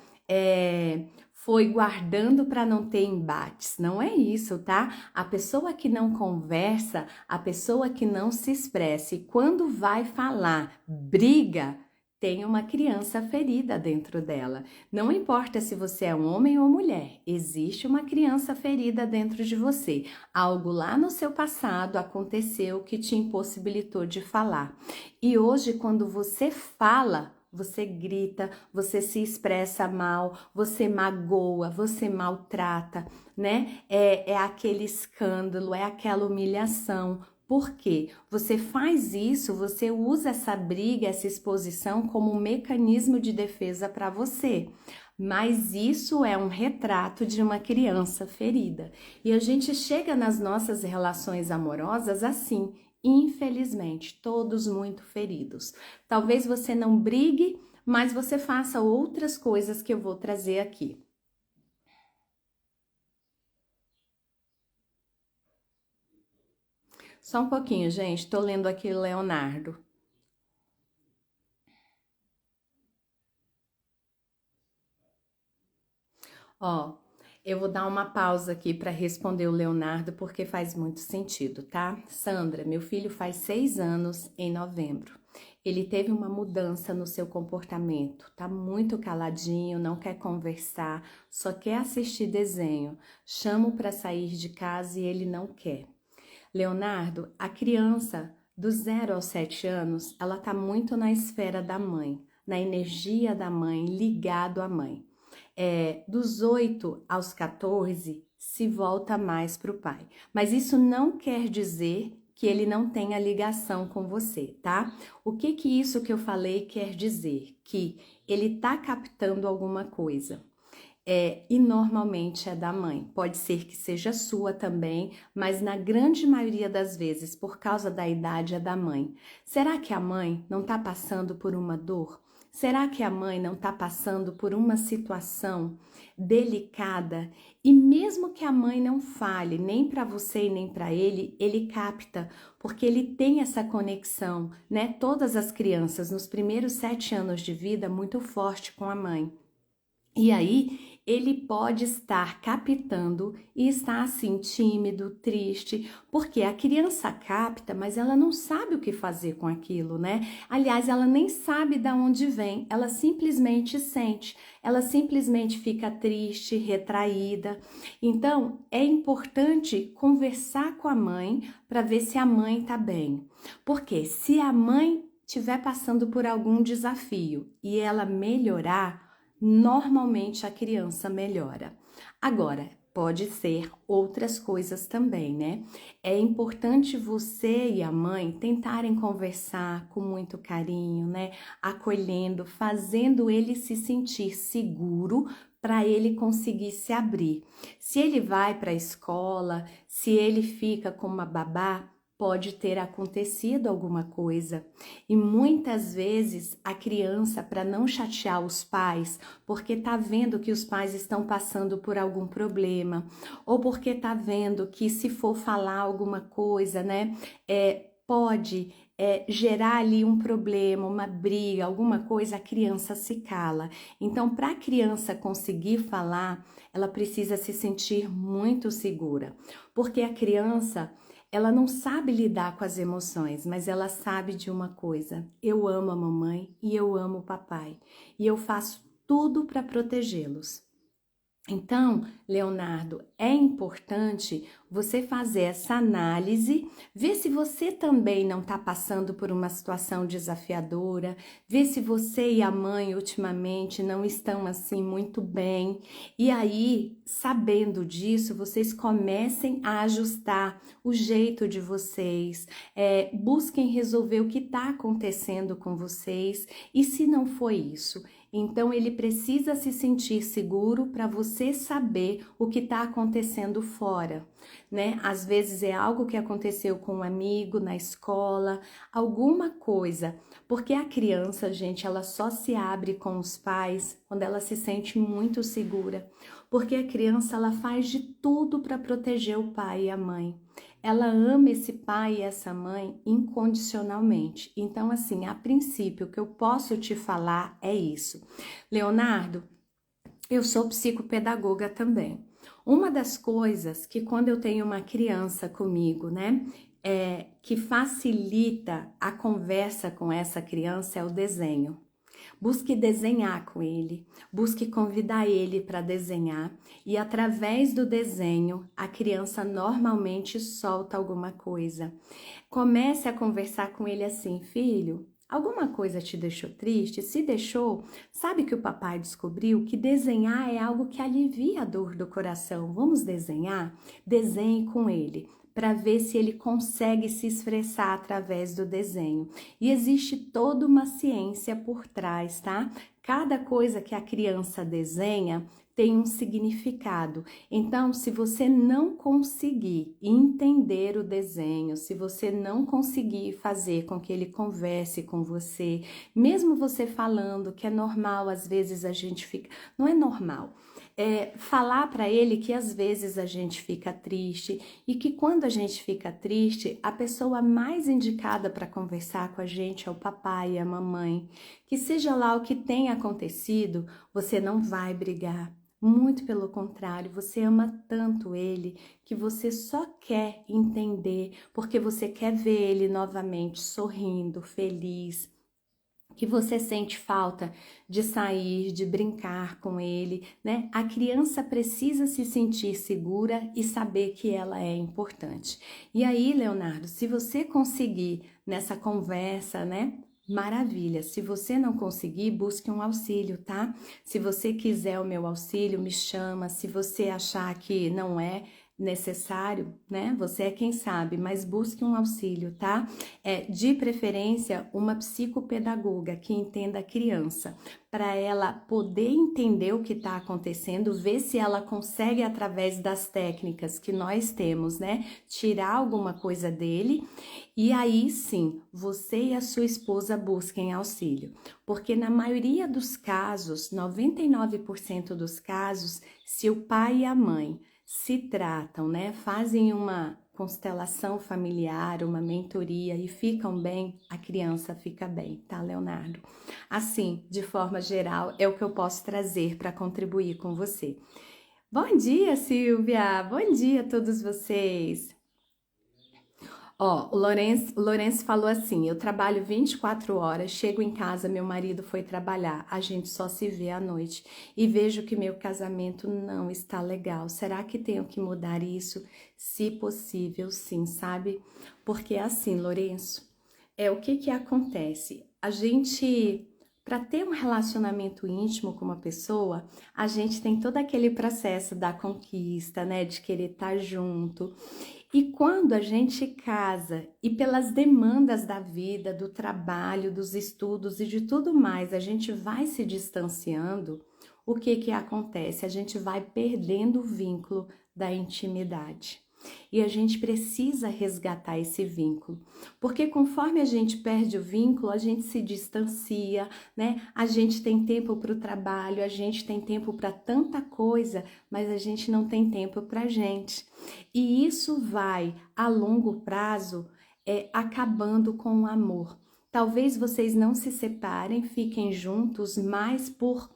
foi guardando para não ter embates, não é isso, tá? A pessoa que não conversa, a pessoa que não se expressa e quando vai falar, briga, tem uma criança ferida dentro dela. Não importa se você é um homem ou mulher, existe uma criança ferida dentro de você. Algo lá no seu passado aconteceu que te impossibilitou de falar. E hoje, quando você fala, você grita, você se expressa mal, você magoa, você maltrata, né? É aquele escândalo, é aquela humilhação. Por quê? Você faz isso, você usa essa briga, essa exposição como um mecanismo de defesa para você. Mas isso é um retrato de uma criança ferida. E a gente chega nas nossas relações amorosas assim, infelizmente, todos muito feridos. Talvez você não brigue, mas você faça outras coisas que eu vou trazer aqui. Só um pouquinho, gente, tô lendo aqui o Leonardo. Ó, eu vou dar uma pausa aqui para responder o Leonardo, porque faz muito sentido, tá? Sandra, meu filho faz 6 anos em novembro. Ele teve uma mudança no seu comportamento, tá muito caladinho, não quer conversar, só quer assistir desenho. Chamo para sair de casa e ele não quer. Leonardo, a criança do 0 aos 7 anos, ela tá muito na esfera da mãe, na energia da mãe, ligado à mãe. Dos 8 aos 14, se volta mais para o pai. Mas isso não quer dizer que ele não tenha ligação com você, tá? O que que isso que eu falei quer dizer? Que ele tá captando alguma coisa. E normalmente é da mãe. Pode ser que seja sua também, mas na grande maioria das vezes, por causa da idade, é da mãe. Será que a mãe não está passando por uma dor? Será que a mãe não está passando por uma situação delicada? E mesmo que a mãe não fale nem para você e nem para ele, ele capta, porque ele tem essa conexão, né? Todas as crianças, nos primeiros 7 anos de vida, muito forte com a mãe. E aí, ele pode estar captando e estar assim tímido, triste, porque a criança capta, mas ela não sabe o que fazer com aquilo, né? Aliás, ela nem sabe de onde vem, ela simplesmente sente, ela simplesmente fica triste, retraída. Então, é importante conversar com a mãe para ver se a mãe tá bem. Porque se a mãe estiver passando por algum desafio e ela melhorar, normalmente a criança melhora. Agora, pode ser outras coisas também, né? É importante você e a mãe tentarem conversar com muito carinho, né? Acolhendo, fazendo ele se sentir seguro para ele conseguir se abrir. Se ele vai para a escola, se ele fica com uma babá, pode ter acontecido alguma coisa. E muitas vezes a criança, para não chatear os pais, porque tá vendo que os pais estão passando por algum problema, ou porque tá vendo que se for falar alguma coisa, né, pode gerar ali um problema, uma briga, alguma coisa, a criança se cala. Então, para a criança conseguir falar, ela precisa se sentir muito segura, porque a criança, ela não sabe lidar com as emoções, mas ela sabe de uma coisa: eu amo a mamãe e eu amo o papai, e eu faço tudo para protegê-los. Então, Leonardo, é importante você fazer essa análise, ver se você também não está passando por uma situação desafiadora, ver se você e a mãe ultimamente não estão assim muito bem. E aí, sabendo disso, vocês comecem a ajustar o jeito de vocês, busquem resolver o que está acontecendo com vocês. E se não foi isso, então ele precisa se sentir seguro para você saber o que está acontecendo fora, né? Às vezes é algo que aconteceu com um amigo na escola, alguma coisa, porque a criança, gente, ela só se abre com os pais quando ela se sente muito segura, porque a criança ela faz de tudo para proteger o pai e a mãe. Ela ama esse pai e essa mãe incondicionalmente. Então, assim, a princípio, o que eu posso te falar é isso. Leonardo, eu sou psicopedagoga também. Uma das coisas que quando eu tenho uma criança comigo, né, que facilita a conversa com essa criança é o desenho. Busque desenhar com ele, busque convidar ele para desenhar e através do desenho a criança normalmente solta alguma coisa. Comece a conversar com ele assim: filho, Alguma coisa te deixou triste? Se deixou, sabe que o papai descobriu que desenhar é algo que alivia a dor do coração. Vamos desenhar? Desenhe com ele, para ver se ele consegue se expressar através do desenho. E existe toda uma ciência por trás, tá? Cada coisa que a criança desenha tem um significado. Então, se você não conseguir entender o desenho, se você não conseguir fazer com que ele converse com você, mesmo você falando que é normal, às vezes a gente fica... Não é normal. Falar para ele que às vezes a gente fica triste e que quando a gente fica triste, a pessoa mais indicada para conversar com a gente é o papai e a mamãe. Que seja lá o que tenha acontecido, você não vai brigar. Muito pelo contrário, você ama tanto ele que você só quer entender, porque você quer ver ele novamente sorrindo, feliz, que você sente falta de sair, de brincar com ele, né? A criança precisa se sentir segura e saber que ela é importante. E aí, Leonardo, se você conseguir nessa conversa, né? Maravilha, se você não conseguir, busque um auxílio, tá? Se você quiser o meu auxílio, me chama. Se você achar que não é necessário, né? Você é quem sabe, mas busque um auxílio, tá? De preferência, uma psicopedagoga que entenda a criança, para ela poder entender o que está acontecendo, ver se ela consegue, através das técnicas que nós temos, né? Tirar alguma coisa dele. E aí sim, você e a sua esposa busquem auxílio, porque na maioria dos casos, 99% dos casos, se o pai e a mãe se tratam, né? Fazem uma constelação familiar, uma mentoria e ficam bem, a criança fica bem, tá, Leonardo? Assim, de forma geral, é o que eu posso trazer para contribuir com você. Bom dia, Silvia! Bom dia a todos vocês! Ó, o Lourenço falou assim: eu trabalho 24 horas, chego em casa, meu marido foi trabalhar, a gente só se vê à noite e vejo que meu casamento não está legal. Será que tenho que mudar isso? Se possível, sim, sabe? Porque assim, Lourenço, o que que acontece? A gente, para ter um relacionamento íntimo com uma pessoa, a gente tem todo aquele processo da conquista, né? De querer estar junto. E quando a gente casa e pelas demandas da vida, do trabalho, dos estudos e de tudo mais, a gente vai se distanciando, o que que acontece? A gente vai perdendo o vínculo da intimidade. E a gente precisa resgatar esse vínculo, porque conforme a gente perde o vínculo, a gente se distancia, né? A gente tem tempo para o trabalho, a gente tem tempo para tanta coisa, mas a gente não tem tempo para a gente. E isso vai, a longo prazo, acabando com o amor. Talvez vocês não se separem, fiquem juntos, mas por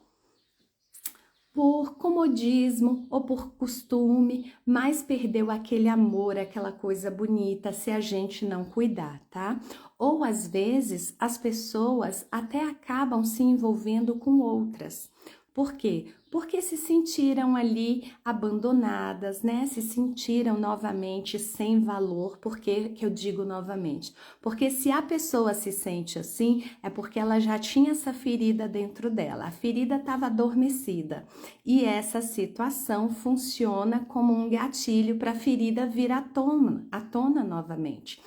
comodismo ou por costume, mas perdeu aquele amor, aquela coisa bonita, se a gente não cuidar, tá? Ou às vezes as pessoas até acabam se envolvendo com outras. Por quê? Porque se sentiram ali abandonadas, né? Se sentiram novamente sem valor. Por que eu digo novamente? Porque se a pessoa se sente assim, é porque ela já tinha essa ferida dentro dela. A ferida estava adormecida. E essa situação funciona como um gatilho para a ferida vir à tona novamente.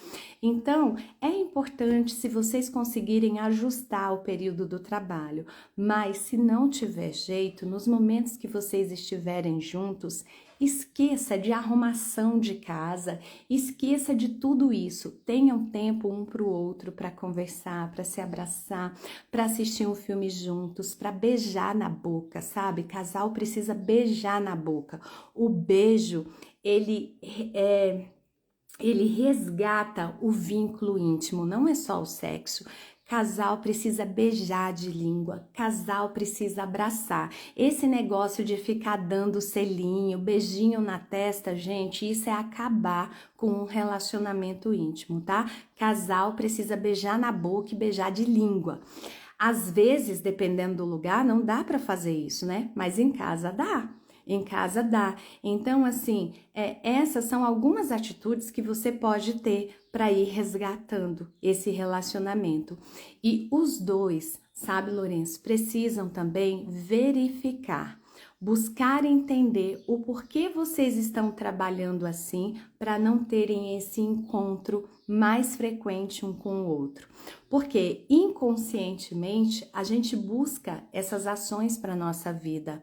Então, é importante se vocês conseguirem ajustar o período do trabalho, mas se não tiver jeito, nos momentos que vocês estiverem juntos, esqueça de arrumação de casa, esqueça de tudo isso. Tenham tempo um para o outro para conversar, para se abraçar, para assistir um filme juntos, para beijar na boca, sabe? Casal precisa beijar na boca. O beijo, ele resgata o vínculo íntimo, não é só o sexo. Casal precisa beijar de língua, casal precisa abraçar. Esse negócio de ficar dando selinho, beijinho na testa, gente, isso é acabar com um relacionamento íntimo, tá? Casal precisa beijar na boca e beijar de língua. Às vezes, dependendo do lugar, não dá para fazer isso, né? Mas em casa dá. em casa dá. Então, assim, essas são algumas atitudes que você pode ter para ir resgatando esse relacionamento. E os dois, sabe, Lourenço, precisam também verificar, buscar entender o porquê vocês estão trabalhando assim para não terem esse encontro mais frequente um com o outro. Porque inconscientemente a gente busca essas ações para nossa vida.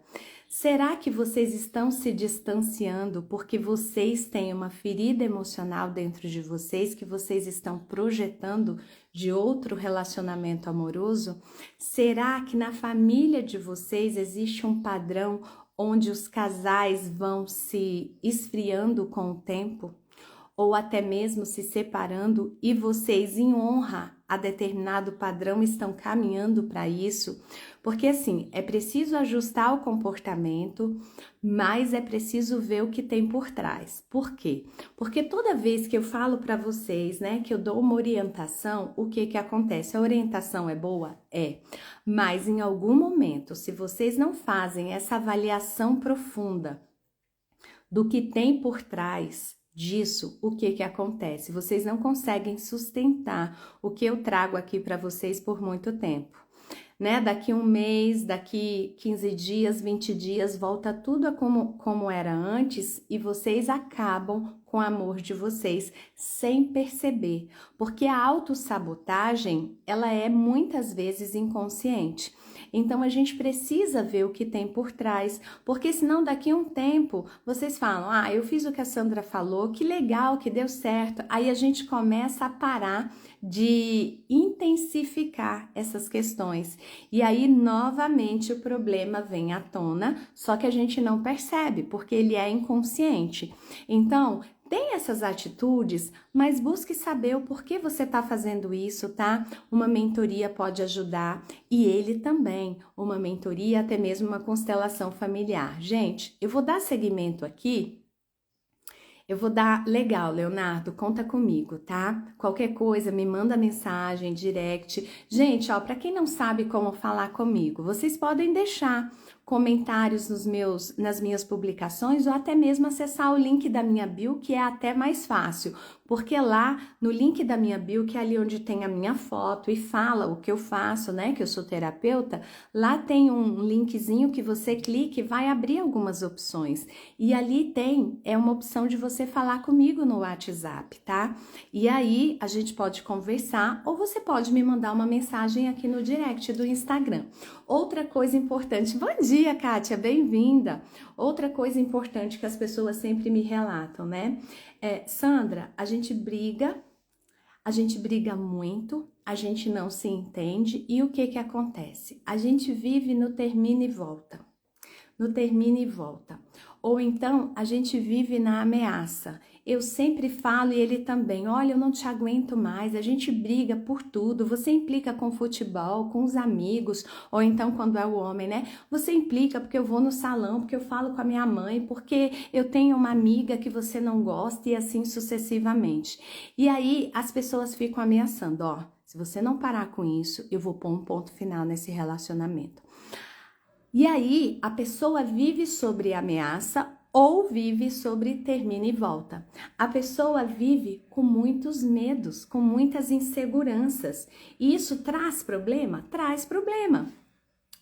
Será que vocês estão se distanciando porque vocês têm uma ferida emocional dentro de vocês que vocês estão projetando de outro relacionamento amoroso? Será que na família de vocês existe um padrão onde os casais vão se esfriando com o tempo? Ou até mesmo se separando e vocês, em honra a determinado padrão, estão caminhando para isso? Porque assim, é preciso ajustar o comportamento, mas é preciso ver o que tem por trás. Por quê? Porque toda vez que eu falo para vocês, né, que eu dou uma orientação, o que acontece? A orientação é boa? É. Mas em algum momento, se vocês não fazem essa avaliação profunda do que tem por trás disso, o que acontece? Vocês não conseguem sustentar o que eu trago aqui para vocês por muito tempo, né? Daqui um mês, daqui 15 dias, 20 dias, volta tudo a como era antes e vocês acabam com o amor de vocês sem perceber, porque a autossabotagem, ela é muitas vezes inconsciente. Então a gente precisa ver o que tem por trás, porque senão daqui a um tempo vocês falam: ah, eu fiz o que a Sandra falou, que legal, que deu certo. Aí a gente começa a parar de intensificar essas questões. E aí novamente o problema vem à tona, só que a gente não percebe, porque ele é inconsciente. Então, tem essas atitudes, mas busque saber o porquê você está fazendo isso, tá? Uma mentoria pode ajudar e ele também, uma mentoria, até mesmo uma constelação familiar. Gente, eu vou dar seguimento aqui. Legal, Leonardo, conta comigo, tá? Qualquer coisa, me manda mensagem, direct. Gente, ó, para quem não sabe como falar comigo, vocês podem deixar comentários nas minhas publicações ou até mesmo acessar o link da minha bio, que é até mais fácil, porque lá no link da minha bio, que é ali onde tem a minha foto e fala o que eu faço, né, que eu sou terapeuta, lá tem um linkzinho que você clica e vai abrir algumas opções. E ali é uma opção de você falar comigo no WhatsApp, tá? E aí a gente pode conversar ou você pode me mandar uma mensagem aqui no direct do Instagram. Outra coisa importante, bom dia, Kátia, bem-vinda. Outra coisa importante que as pessoas sempre me relatam, né? Sandra, a gente briga muito, a gente não se entende e o que acontece? A gente vive no termina e volta. No termina e volta. Ou então a gente vive na ameaça. Eu sempre falo e ele também, olha, eu não te aguento mais, a gente briga por tudo, você implica com futebol, com os amigos, ou então quando é o homem, né? Você implica porque eu vou no salão, porque eu falo com a minha mãe, porque eu tenho uma amiga que você não gosta e assim sucessivamente. E aí as pessoas ficam ameaçando, ó, se você não parar com isso, eu vou pôr um ponto final nesse relacionamento. E aí, a pessoa vive sobre ameaça ou vive sobre termina e volta. A pessoa vive com muitos medos, com muitas inseguranças. E isso traz problema? Traz problema.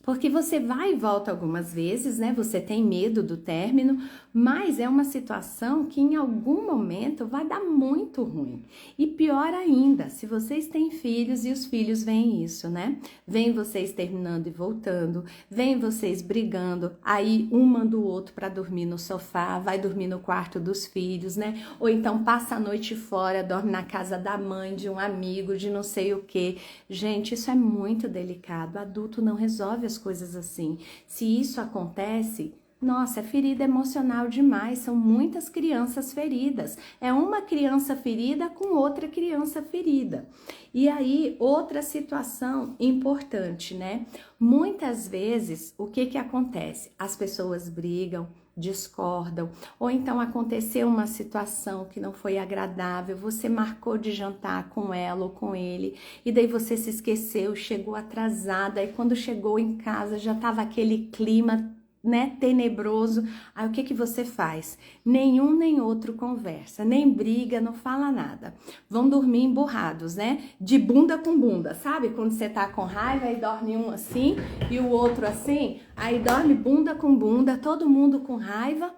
Porque você vai e volta algumas vezes, né? Você tem medo do término, mas é uma situação que em algum momento vai dar muito ruim. E pior ainda, se vocês têm filhos e os filhos veem isso, né? Vêm vocês terminando e voltando, vêm vocês brigando, aí um manda o outro para dormir no sofá, vai dormir no quarto dos filhos, né? Ou então passa a noite fora, dorme na casa da mãe, de um amigo, de não sei o quê. Gente, isso é muito delicado. Adulto não resolve as coisas assim. Se isso acontece, nossa, é ferida emocional demais, são muitas crianças feridas. É uma criança ferida com outra criança ferida. E aí, outra situação importante, né? Muitas vezes, o que acontece? As pessoas brigam, discordam, ou então aconteceu uma situação que não foi agradável, você marcou de jantar com ela ou com ele, e daí você se esqueceu, chegou atrasada, e quando chegou em casa já estava aquele clima né, tenebroso. Aí o que você faz? Nenhum nem outro conversa, nem briga, não fala nada. Vão dormir emburrados, né? De bunda com bunda, sabe? Quando você tá com raiva e dorme um assim e o outro assim, aí dorme bunda com bunda, todo mundo com raiva.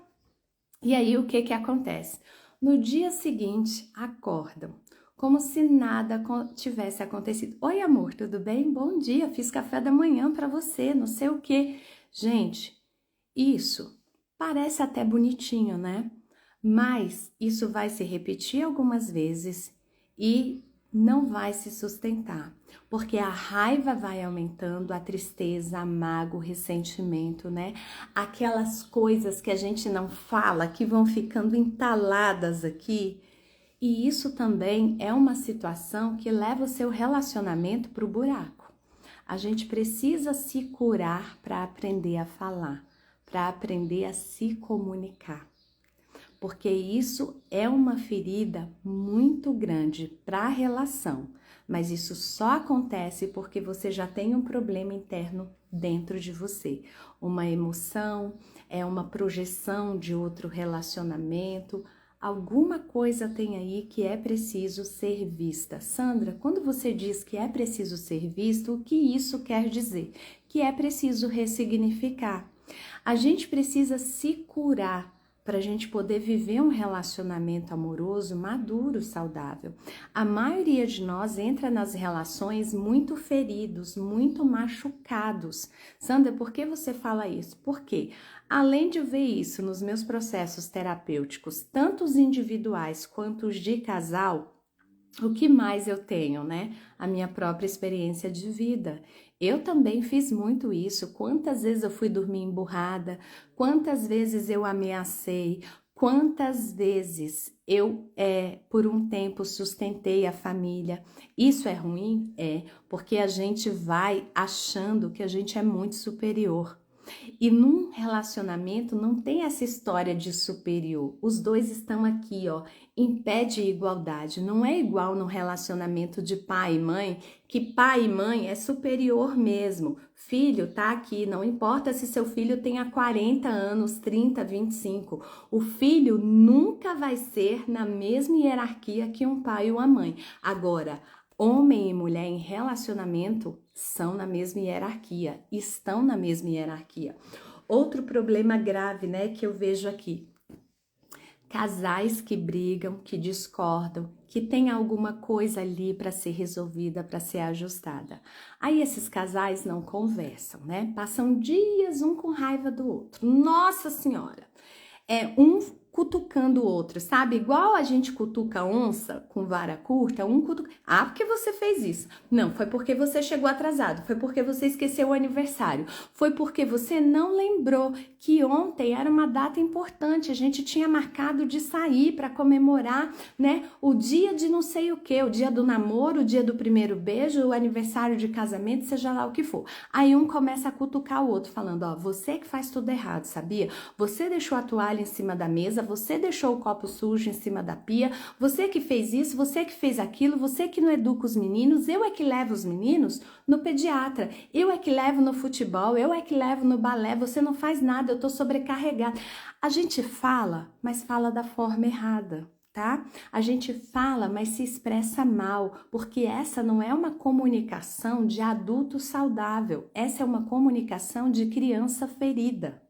E aí o que acontece? No dia seguinte, acordam como se nada tivesse acontecido. Oi, amor, tudo bem? Bom dia, fiz café da manhã para você, não sei o quê. Gente, isso parece até bonitinho, né? Mas isso vai se repetir algumas vezes e não vai se sustentar, porque a raiva vai aumentando, a tristeza, a mágoa, o ressentimento, né? Aquelas coisas que a gente não fala, que vão ficando entaladas aqui. E isso também é uma situação que leva o seu relacionamento para o buraco. A gente precisa se curar para aprender a falar, para aprender a se comunicar. Porque isso é uma ferida muito grande para a relação, mas isso só acontece porque você já tem um problema interno dentro de você. Uma emoção, é uma projeção de outro relacionamento, alguma coisa tem aí que é preciso ser vista. Sandra, quando você diz que é preciso ser visto, o que isso quer dizer? Que é preciso ressignificar. A gente precisa se curar para a gente poder viver um relacionamento amoroso, maduro, saudável. A maioria de nós entra nas relações muito feridos, muito machucados. Sandra, por que você fala isso? Porque além de eu ver isso nos meus processos terapêuticos, tanto os individuais quanto os de casal, o que mais eu tenho, né? A minha própria experiência de vida. Eu também fiz muito isso. Quantas vezes eu fui dormir emburrada, quantas vezes eu ameacei, quantas vezes eu, por um tempo, sustentei a família. Isso é ruim? É, porque a gente vai achando que a gente é muito superior. E num relacionamento não tem essa história de superior. Os dois estão aqui, ó, em pé de igualdade. Não é igual no relacionamento de pai e mãe, que pai e mãe é superior mesmo. Filho tá aqui, não importa se seu filho tenha 40 anos, 30, 25. O filho nunca vai ser na mesma hierarquia que um pai ou uma mãe. Agora, homem e mulher em relacionamento são na mesma hierarquia, estão na mesma hierarquia. Outro problema grave, né, que eu vejo aqui. Casais que brigam, que discordam, que tem alguma coisa ali para ser resolvida, para ser ajustada. Aí esses casais não conversam, né? Passam dias um com raiva do outro. Nossa Senhora! É um cutucando o outro, sabe? Igual a gente cutuca onça com vara curta, um cutuca... Ah, porque você fez isso. Não, foi porque você chegou atrasado, foi porque você esqueceu o aniversário, foi porque você não lembrou que ontem era uma data importante, a gente tinha marcado de sair para comemorar, né, o dia de não sei o que, o dia do namoro, o dia do primeiro beijo, o aniversário de casamento, seja lá o que for. Aí um começa a cutucar o outro, falando, ó, você que faz tudo errado, sabia? Você deixou a toalha em cima da mesa, você deixou o copo sujo em cima da pia, você que fez isso, você que fez aquilo, você que não educa os meninos, eu é que levo os meninos no pediatra, eu é que levo no futebol, eu é que levo no balé, você não faz nada, eu tô sobrecarregada. A gente fala, mas fala da forma errada, tá? A gente fala, mas se expressa mal, porque essa não é uma comunicação de adulto saudável, essa é uma comunicação de criança ferida.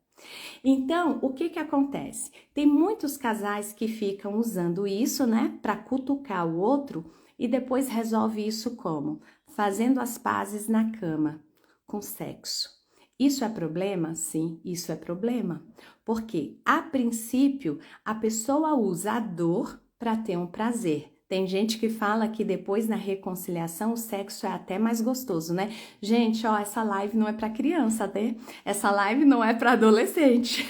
Então, o que acontece? Tem muitos casais que ficam usando isso, né, para cutucar o outro e depois resolve isso como? Fazendo as pazes na cama, com sexo. Isso é problema? Sim, isso é problema. Porque, a princípio, a pessoa usa a dor para ter um prazer. Tem gente que fala que depois na reconciliação o sexo é até mais gostoso, né? Gente, ó, essa live não é para criança, né? Essa live não é para adolescente,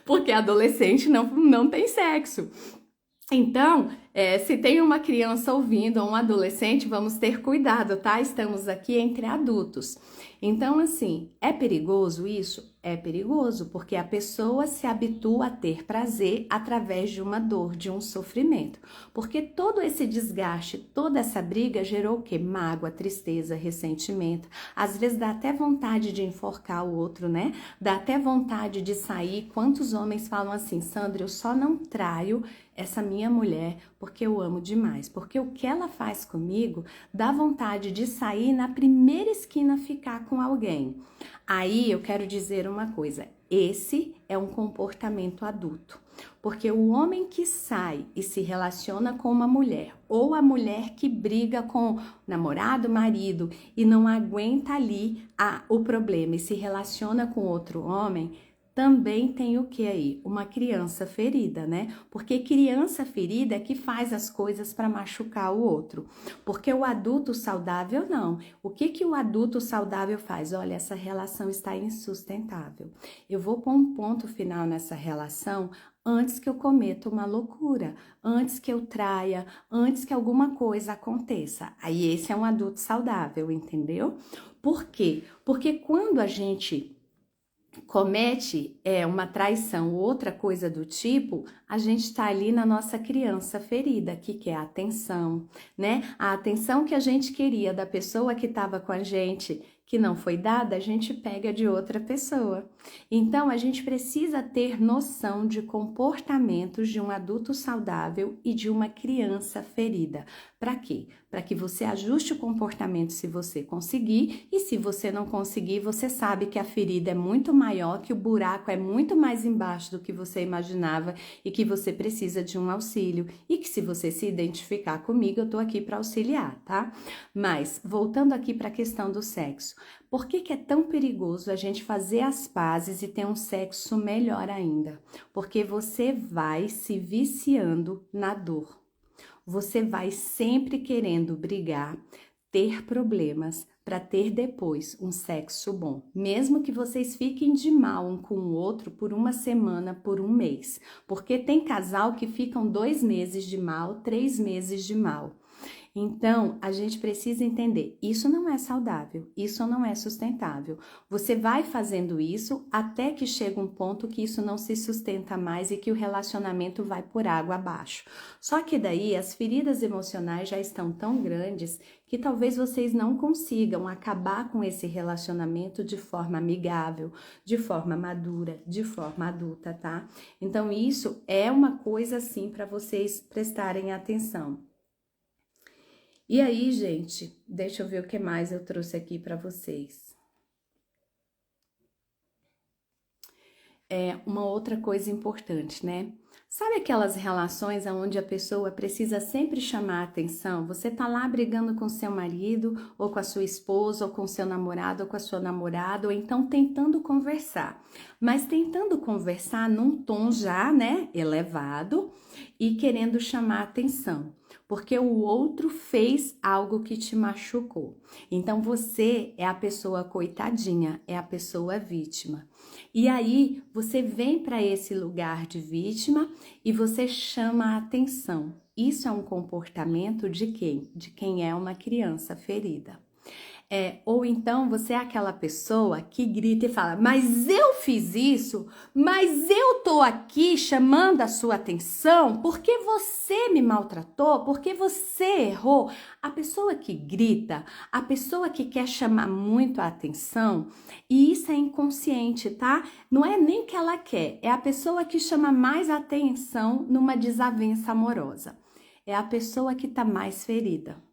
porque adolescente não tem sexo. Então, se tem uma criança ouvindo ou um adolescente, vamos ter cuidado, tá? Estamos aqui entre adultos. Então, assim, é perigoso isso? É perigoso, porque a pessoa se habitua a ter prazer através de uma dor, de um sofrimento. Porque todo esse desgaste, toda essa briga gerou o quê? Mágoa, tristeza, ressentimento. Às vezes dá até vontade de enforcar o outro, né? Dá até vontade de sair. Quantos homens falam assim, Sandra, eu só não traio essa minha mulher porque eu amo demais. Porque o que ela faz comigo dá vontade de sair na primeira esquina ficar com alguém. Aí eu quero dizer uma coisa, esse é um comportamento adulto, porque o homem que sai e se relaciona com uma mulher, ou a mulher que briga com o namorado, marido e não aguenta ali o problema e se relaciona com outro homem, também tem o que aí? Uma criança ferida, né? Porque criança ferida é que faz as coisas para machucar o outro. Porque o adulto saudável não. O que o adulto saudável faz? Olha, essa relação está insustentável. Eu vou pôr um ponto final nessa relação antes que eu cometa uma loucura, antes que eu traia, antes que alguma coisa aconteça. Aí esse é um adulto saudável, entendeu? Por quê? Porque quando a gente comete uma traição ou outra coisa do tipo, a gente está ali na nossa criança ferida, que quer a atenção, né? A atenção que a gente queria da pessoa que estava com a gente, que não foi dada, a gente pega de outra pessoa. Então, a gente precisa ter noção de comportamentos de um adulto saudável e de uma criança ferida. Para quê? Para que você ajuste o comportamento se você conseguir, e se você não conseguir, você sabe que a ferida é muito maior, que o buraco é muito mais embaixo do que você imaginava e que você precisa de um auxílio. E que se você se identificar comigo, eu tô aqui para auxiliar, tá? Mas, voltando aqui para a questão do sexo, por que é tão perigoso a gente fazer as pazes e ter um sexo melhor ainda? Porque você vai se viciando na dor. Você vai sempre querendo brigar, ter problemas para ter depois um sexo bom. Mesmo que vocês fiquem de mal um com o outro por uma semana, por um mês. Porque tem casal que ficam 2 meses de mal, 3 meses de mal. Então, a gente precisa entender, isso não é saudável, isso não é sustentável. Você vai fazendo isso até que chega um ponto que isso não se sustenta mais e que o relacionamento vai por água abaixo. Só que daí as feridas emocionais já estão tão grandes que talvez vocês não consigam acabar com esse relacionamento de forma amigável, de forma madura, de forma adulta, tá? Então, isso é uma coisa assim para vocês prestarem atenção. E aí, gente, deixa eu ver o que mais eu trouxe aqui para vocês. Uma outra coisa importante, né? Sabe aquelas relações onde a pessoa precisa sempre chamar a atenção? Você tá lá brigando com seu marido, ou com a sua esposa, ou com seu namorado, ou com a sua namorada, ou então tentando conversar. Mas tentando conversar num tom já, né, elevado e querendo chamar a atenção. Porque o outro fez algo que te machucou. Então você é a pessoa coitadinha, é a pessoa vítima. E aí você vem para esse lugar de vítima e você chama a atenção. Isso é um comportamento de quem? De quem é uma criança ferida. Ou então você é aquela pessoa que grita e fala, mas eu fiz isso, mas eu tô aqui chamando a sua atenção porque você me maltratou, porque você errou. A pessoa que grita, a pessoa que quer chamar muito a atenção, e isso é inconsciente, tá? Não é nem que ela quer, é a pessoa que chama mais atenção numa desavença amorosa. É a pessoa que tá mais ferida.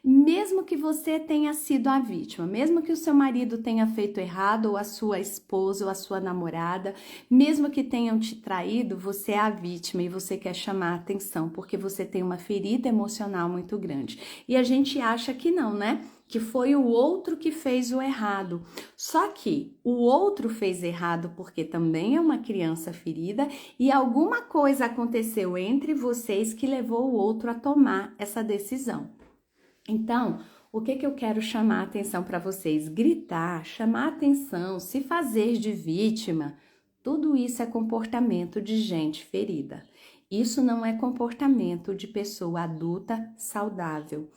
Mesmo que você tenha sido a vítima, mesmo que o seu marido tenha feito errado, ou a sua esposa, ou a sua namorada, mesmo que tenham te traído, você é a vítima e você quer chamar a atenção, porque você tem uma ferida emocional muito grande. E a gente acha que não, né? Que foi o outro que fez o errado. Só que o outro fez errado porque também é uma criança ferida e alguma coisa aconteceu entre vocês que levou o outro a tomar essa decisão. Então, o que eu quero chamar a atenção para vocês? Gritar, chamar a atenção, se fazer de vítima, tudo isso é comportamento de gente ferida. Isso não é comportamento de pessoa adulta saudável.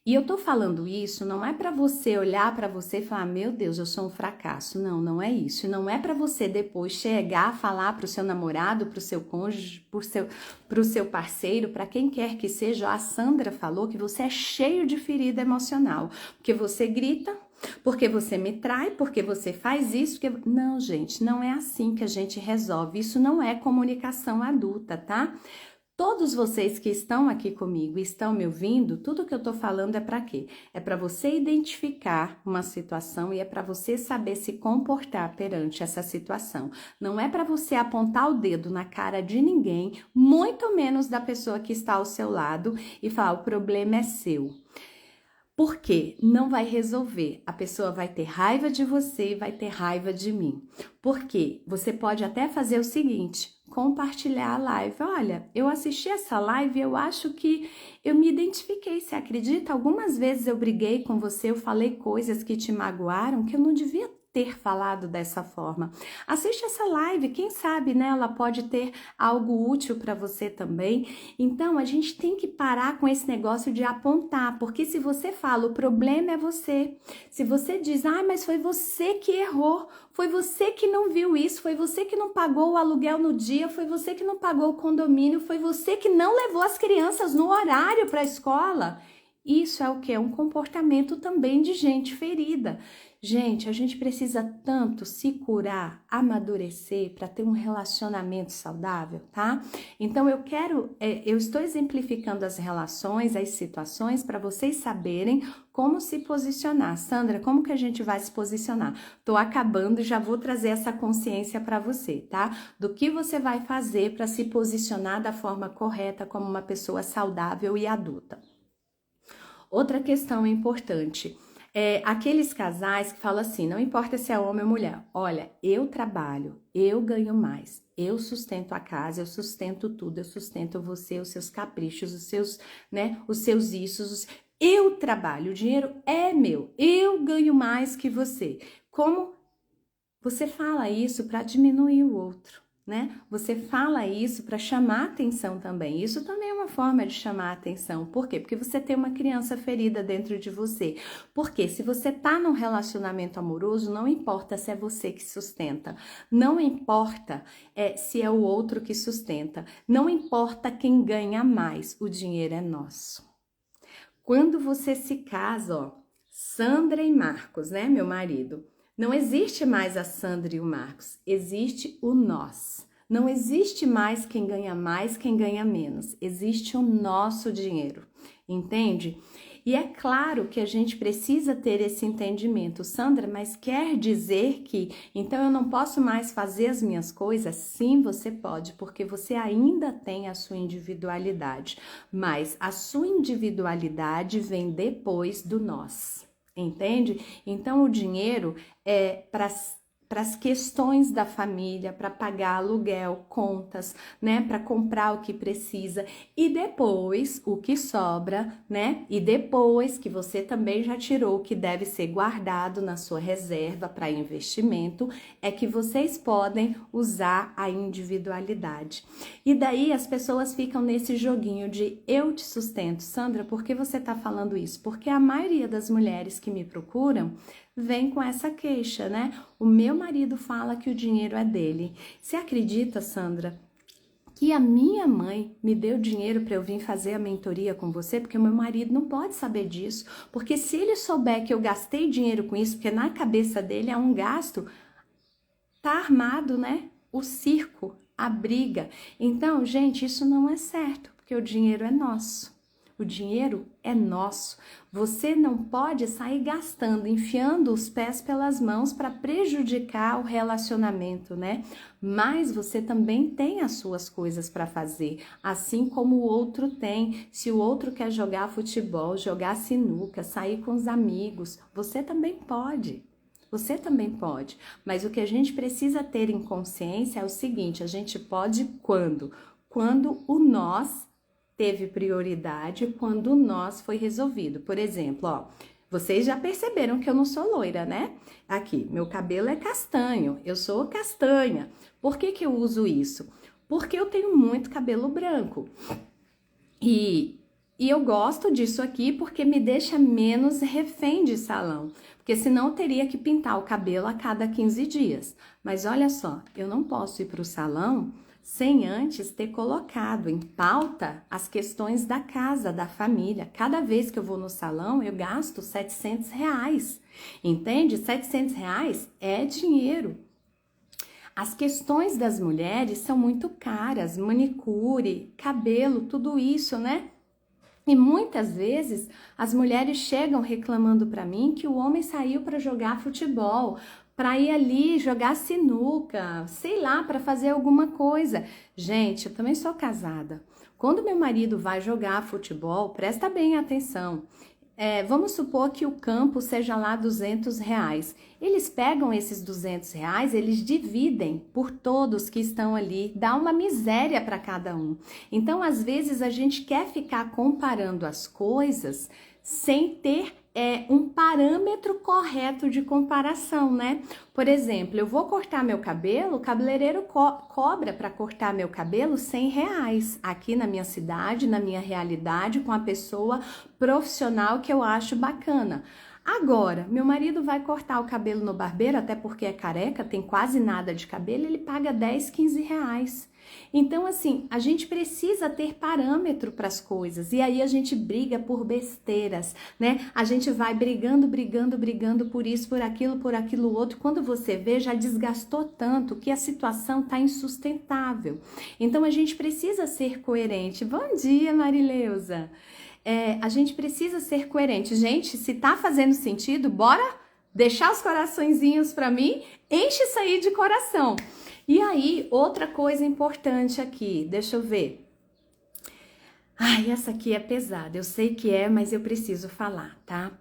E eu tô falando isso não é para você olhar para você e falar, meu Deus, eu sou um fracasso. Não, não é isso. E não é para você depois chegar a falar pro seu namorado, pro seu cônjuge, pro seu parceiro, para quem quer que seja. A Sandra falou que você é cheio de ferida emocional, porque você grita, porque você me trai, porque você faz isso. Não, gente, não é assim que a gente resolve. Isso não é comunicação adulta, tá? Todos vocês que estão aqui comigo e estão me ouvindo, tudo que eu tô falando é para quê? É para você identificar uma situação e é para você saber se comportar perante essa situação. Não é para você apontar o dedo na cara de ninguém, muito menos da pessoa que está ao seu lado e falar, o problema é seu. Por quê? Não vai resolver. A pessoa vai ter raiva de você e vai ter raiva de mim. Por quê? Você pode até fazer o seguinte, compartilhar a live. Olha, eu assisti essa live e eu acho que eu me identifiquei. Você acredita? Algumas vezes eu briguei com você, eu falei coisas que te magoaram, que eu não devia ter falado dessa forma. Assiste essa live, quem sabe, né? Ela pode ter algo útil para você também. Então, a gente tem que parar com esse negócio de apontar, porque se você fala, o problema é você. Se você diz, mas foi você que errou, foi você que não viu isso, foi você que não pagou o aluguel no dia, foi você que não pagou o condomínio, foi você que não levou as crianças no horário para a escola. Isso é o que? É um comportamento também de gente ferida. Gente, a gente precisa tanto se curar, amadurecer para ter um relacionamento saudável, tá? Então eu estou exemplificando as relações, as situações para vocês saberem como se posicionar. Sandra, como que a gente vai se posicionar? Tô acabando e já vou trazer essa consciência para você, tá? Do que você vai fazer para se posicionar da forma correta como uma pessoa saudável e adulta. Outra questão importante. Aqueles casais que falam assim, não importa se é homem ou mulher, olha, eu trabalho, eu ganho mais, eu sustento a casa, eu sustento tudo, eu sustento você, os seus caprichos, os seus, né, os seus issos, eu trabalho, o dinheiro é meu, eu ganho mais que você. Como você fala isso para diminuir o outro? Né? Você fala isso para chamar atenção também. Isso também é uma forma de chamar atenção. Por quê? Porque você tem uma criança ferida dentro de você. Porque se você tá num relacionamento amoroso, não importa se é você que sustenta, não importa se é o outro que sustenta, não importa quem ganha mais, o dinheiro é nosso. Quando você se casa, ó, Sandra e Marcos, né, meu marido? Não existe mais a Sandra e o Marcos, existe o nós. Não existe mais quem ganha mais, quem ganha menos. Existe o nosso dinheiro, entende? E é claro que a gente precisa ter esse entendimento. Sandra, mas quer dizer que, então eu não posso mais fazer as minhas coisas? Sim, você pode, porque você ainda tem a sua individualidade. Mas a sua individualidade vem depois do nós. Entende? Então, o dinheiro é para as questões da família, para pagar aluguel, contas, né? Para comprar o que precisa. E depois, o que sobra, né? E depois que você também já tirou o que deve ser guardado na sua reserva para investimento, é que vocês podem usar a individualidade. E daí as pessoas ficam nesse joguinho de eu te sustento. Sandra, por que você está falando isso? Porque a maioria das mulheres que me procuram vem com essa queixa, né? O meu marido fala que o dinheiro é dele. Você acredita, Sandra, que a minha mãe me deu dinheiro para eu vir fazer a mentoria com você? Porque o meu marido não pode saber disso. Porque se ele souber que eu gastei dinheiro com isso, porque na cabeça dele é um gasto, tá armado, né? O circo, a briga. Então, gente, isso não é certo, porque o dinheiro é nosso. O dinheiro é nosso. Você não pode sair gastando, enfiando os pés pelas mãos para prejudicar o relacionamento, né? Mas você também tem as suas coisas para fazer, assim como o outro tem. Se o outro quer jogar futebol, jogar sinuca, sair com os amigos, você também pode. Você também pode. Mas o que a gente precisa ter em consciência é o seguinte: a gente pode quando? Quando o nós teve prioridade, quando o nós foi resolvido. Por exemplo, ó, vocês já perceberam que eu não sou loira, né? Aqui, meu cabelo é castanho, eu sou castanha. Por que eu uso isso? Porque eu tenho muito cabelo branco. E E eu gosto disso aqui porque me deixa menos refém de salão, porque senão eu teria que pintar o cabelo a cada 15 dias. Mas olha só, eu não posso ir para o salão sem antes ter colocado em pauta as questões da casa, da família. Cada vez que eu vou no salão, eu gasto R$ 700, entende? R$ 700 é dinheiro. As questões das mulheres são muito caras, manicure, cabelo, tudo isso, né? E muitas vezes as mulheres chegam reclamando para mim que o homem saiu para jogar futebol, para ir ali jogar sinuca, sei lá, para fazer alguma coisa. Gente, eu também sou casada. Quando meu marido vai jogar futebol, presta bem atenção. Vamos supor que o campo seja lá R$ 200. Eles pegam esses R$ 200, eles dividem por todos que estão ali, dá uma miséria para cada um. Então, às vezes, a gente quer ficar comparando as coisas sem ter um parâmetro correto de comparação, né? Por exemplo, eu vou cortar meu cabelo, o cabeleireiro cobra para cortar meu cabelo R$ 100 aqui na minha cidade, na minha realidade, com a pessoa profissional que eu acho bacana. Agora, meu marido vai cortar o cabelo no barbeiro, até porque é careca, tem quase nada de cabelo, ele paga R$ 10, R$ 15. Então, assim, a gente precisa ter parâmetro para as coisas e aí a gente briga por besteiras, né? A gente vai brigando por isso, por aquilo outro. Quando você vê, já desgastou tanto que a situação está insustentável. Então, a gente precisa ser coerente. Bom dia, Marileusa! A gente precisa ser coerente. Gente, se tá fazendo sentido, bora deixar os coraçõezinhos para mim? Enche isso aí de coração. E aí, outra coisa importante aqui, deixa eu ver. Ai, essa aqui é pesada, eu sei que é, mas eu preciso falar, tá?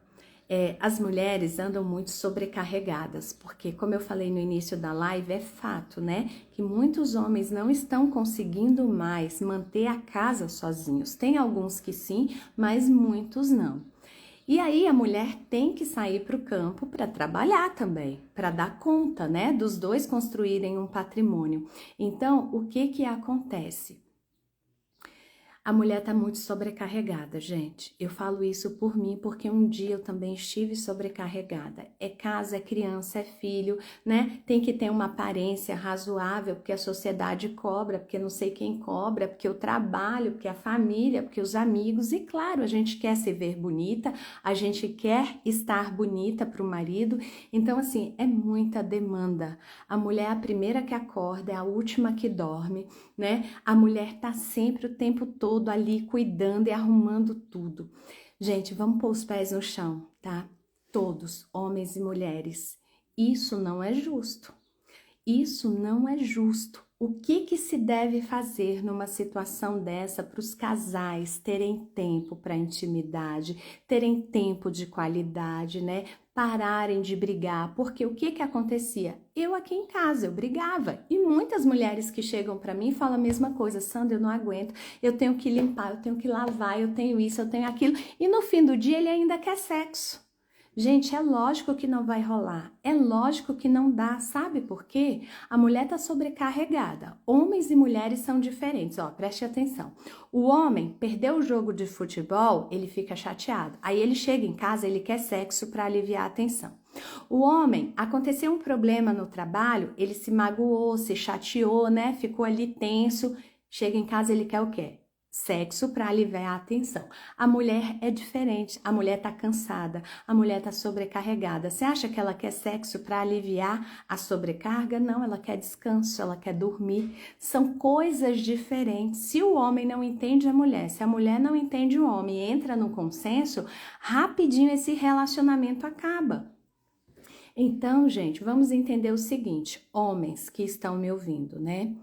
As mulheres andam muito sobrecarregadas, porque como eu falei no início da live, é fato, né? Que muitos homens não estão conseguindo mais manter a casa sozinhos. Tem alguns que sim, mas muitos não. E aí a mulher tem que sair para o campo para trabalhar também, para dar conta, né, dos dois construírem um patrimônio. Então, o que acontece? A mulher tá muito sobrecarregada, gente. Eu falo isso por mim, porque um dia eu também estive sobrecarregada. É casa, é criança, é filho, né? Tem que ter uma aparência razoável, porque a sociedade cobra, porque não sei quem cobra, porque o trabalho, porque a família, porque os amigos. E claro, a gente quer se ver bonita, a gente quer estar bonita para o marido. Então, assim, é muita demanda. A mulher é a primeira que acorda, é a última que dorme, né? A mulher tá sempre o tempo todo ali cuidando e arrumando tudo. Gente, vamos pôr os pés no chão, tá? Todos, homens e mulheres. Isso não é justo. Isso não é justo. O que se deve fazer numa situação dessa para os casais terem tempo para intimidade, terem tempo de qualidade, né? Pararem de brigar, porque o que acontecia? Eu aqui em casa, eu brigava, e muitas mulheres que chegam para mim falam a mesma coisa: Sandra, eu não aguento, eu tenho que limpar, eu tenho que lavar, eu tenho isso, eu tenho aquilo, e no fim do dia ele ainda quer sexo. Gente, é lógico que não vai rolar, é lógico que não dá, sabe por quê? A mulher tá sobrecarregada, homens e mulheres são diferentes, ó, preste atenção. O homem perdeu o jogo de futebol, ele fica chateado, aí ele chega em casa, ele quer sexo para aliviar a tensão. O homem, aconteceu um problema no trabalho, ele se magoou, se chateou, né, ficou ali tenso, chega em casa, ele quer o quê? Sexo para aliviar a tensão. A mulher é diferente, a mulher tá cansada, a mulher tá sobrecarregada. Você acha que ela quer sexo para aliviar a sobrecarga? Não, ela quer descanso, ela quer dormir. São coisas diferentes. Se o homem não entende a mulher, se a mulher não entende o homem e entra no consenso, rapidinho esse relacionamento acaba. Então, gente, vamos entender o seguinte, homens que estão me ouvindo, né?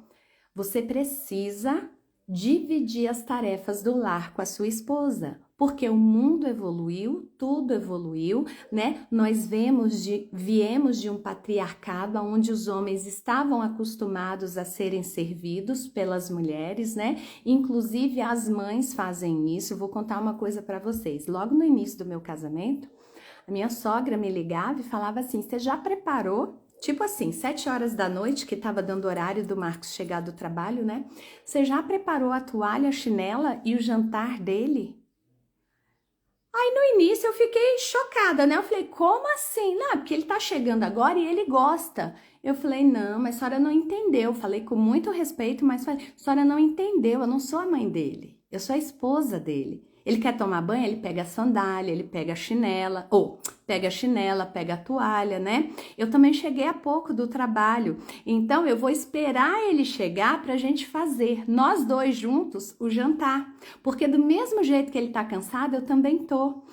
Você precisa dividir as tarefas do lar com a sua esposa, porque o mundo evoluiu, tudo evoluiu, né? Nós viemos de um patriarcado onde os homens estavam acostumados a serem servidos pelas mulheres, né? Inclusive as mães fazem isso. Eu vou contar uma coisa para vocês. Logo no início do meu casamento, a minha sogra me ligava e falava assim: "Você já preparou?" Tipo assim, 7 horas da noite, que estava dando horário do Marcos chegar do trabalho, né? "Você já preparou a toalha, a chinela e o jantar dele?" início eu fiquei chocada, né? Eu falei, como assim? Não, porque ele tá chegando agora e ele gosta. Eu falei, não, mas a senhora não entendeu. Falei com muito respeito, mas falei, a senhora não entendeu, eu não sou a mãe dele. Eu sou a esposa dele. Ele quer tomar banho, ele pega a sandália, ele pega a chinela, ou pega a chinela, pega a toalha, né? Eu também cheguei há pouco do trabalho, então eu vou esperar ele chegar pra gente fazer, nós dois juntos, o jantar. Porque do mesmo jeito que ele tá cansado, eu também tô.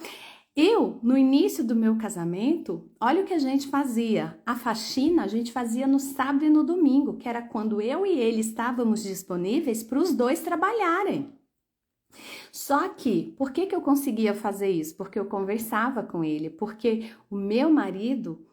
Eu, no início do meu casamento, olha o que a gente fazia. A faxina a gente fazia no sábado e no domingo, que era quando eu e ele estávamos disponíveis para os dois trabalharem. Só que, por que eu conseguia fazer isso? Porque eu conversava com ele, porque o meu marido,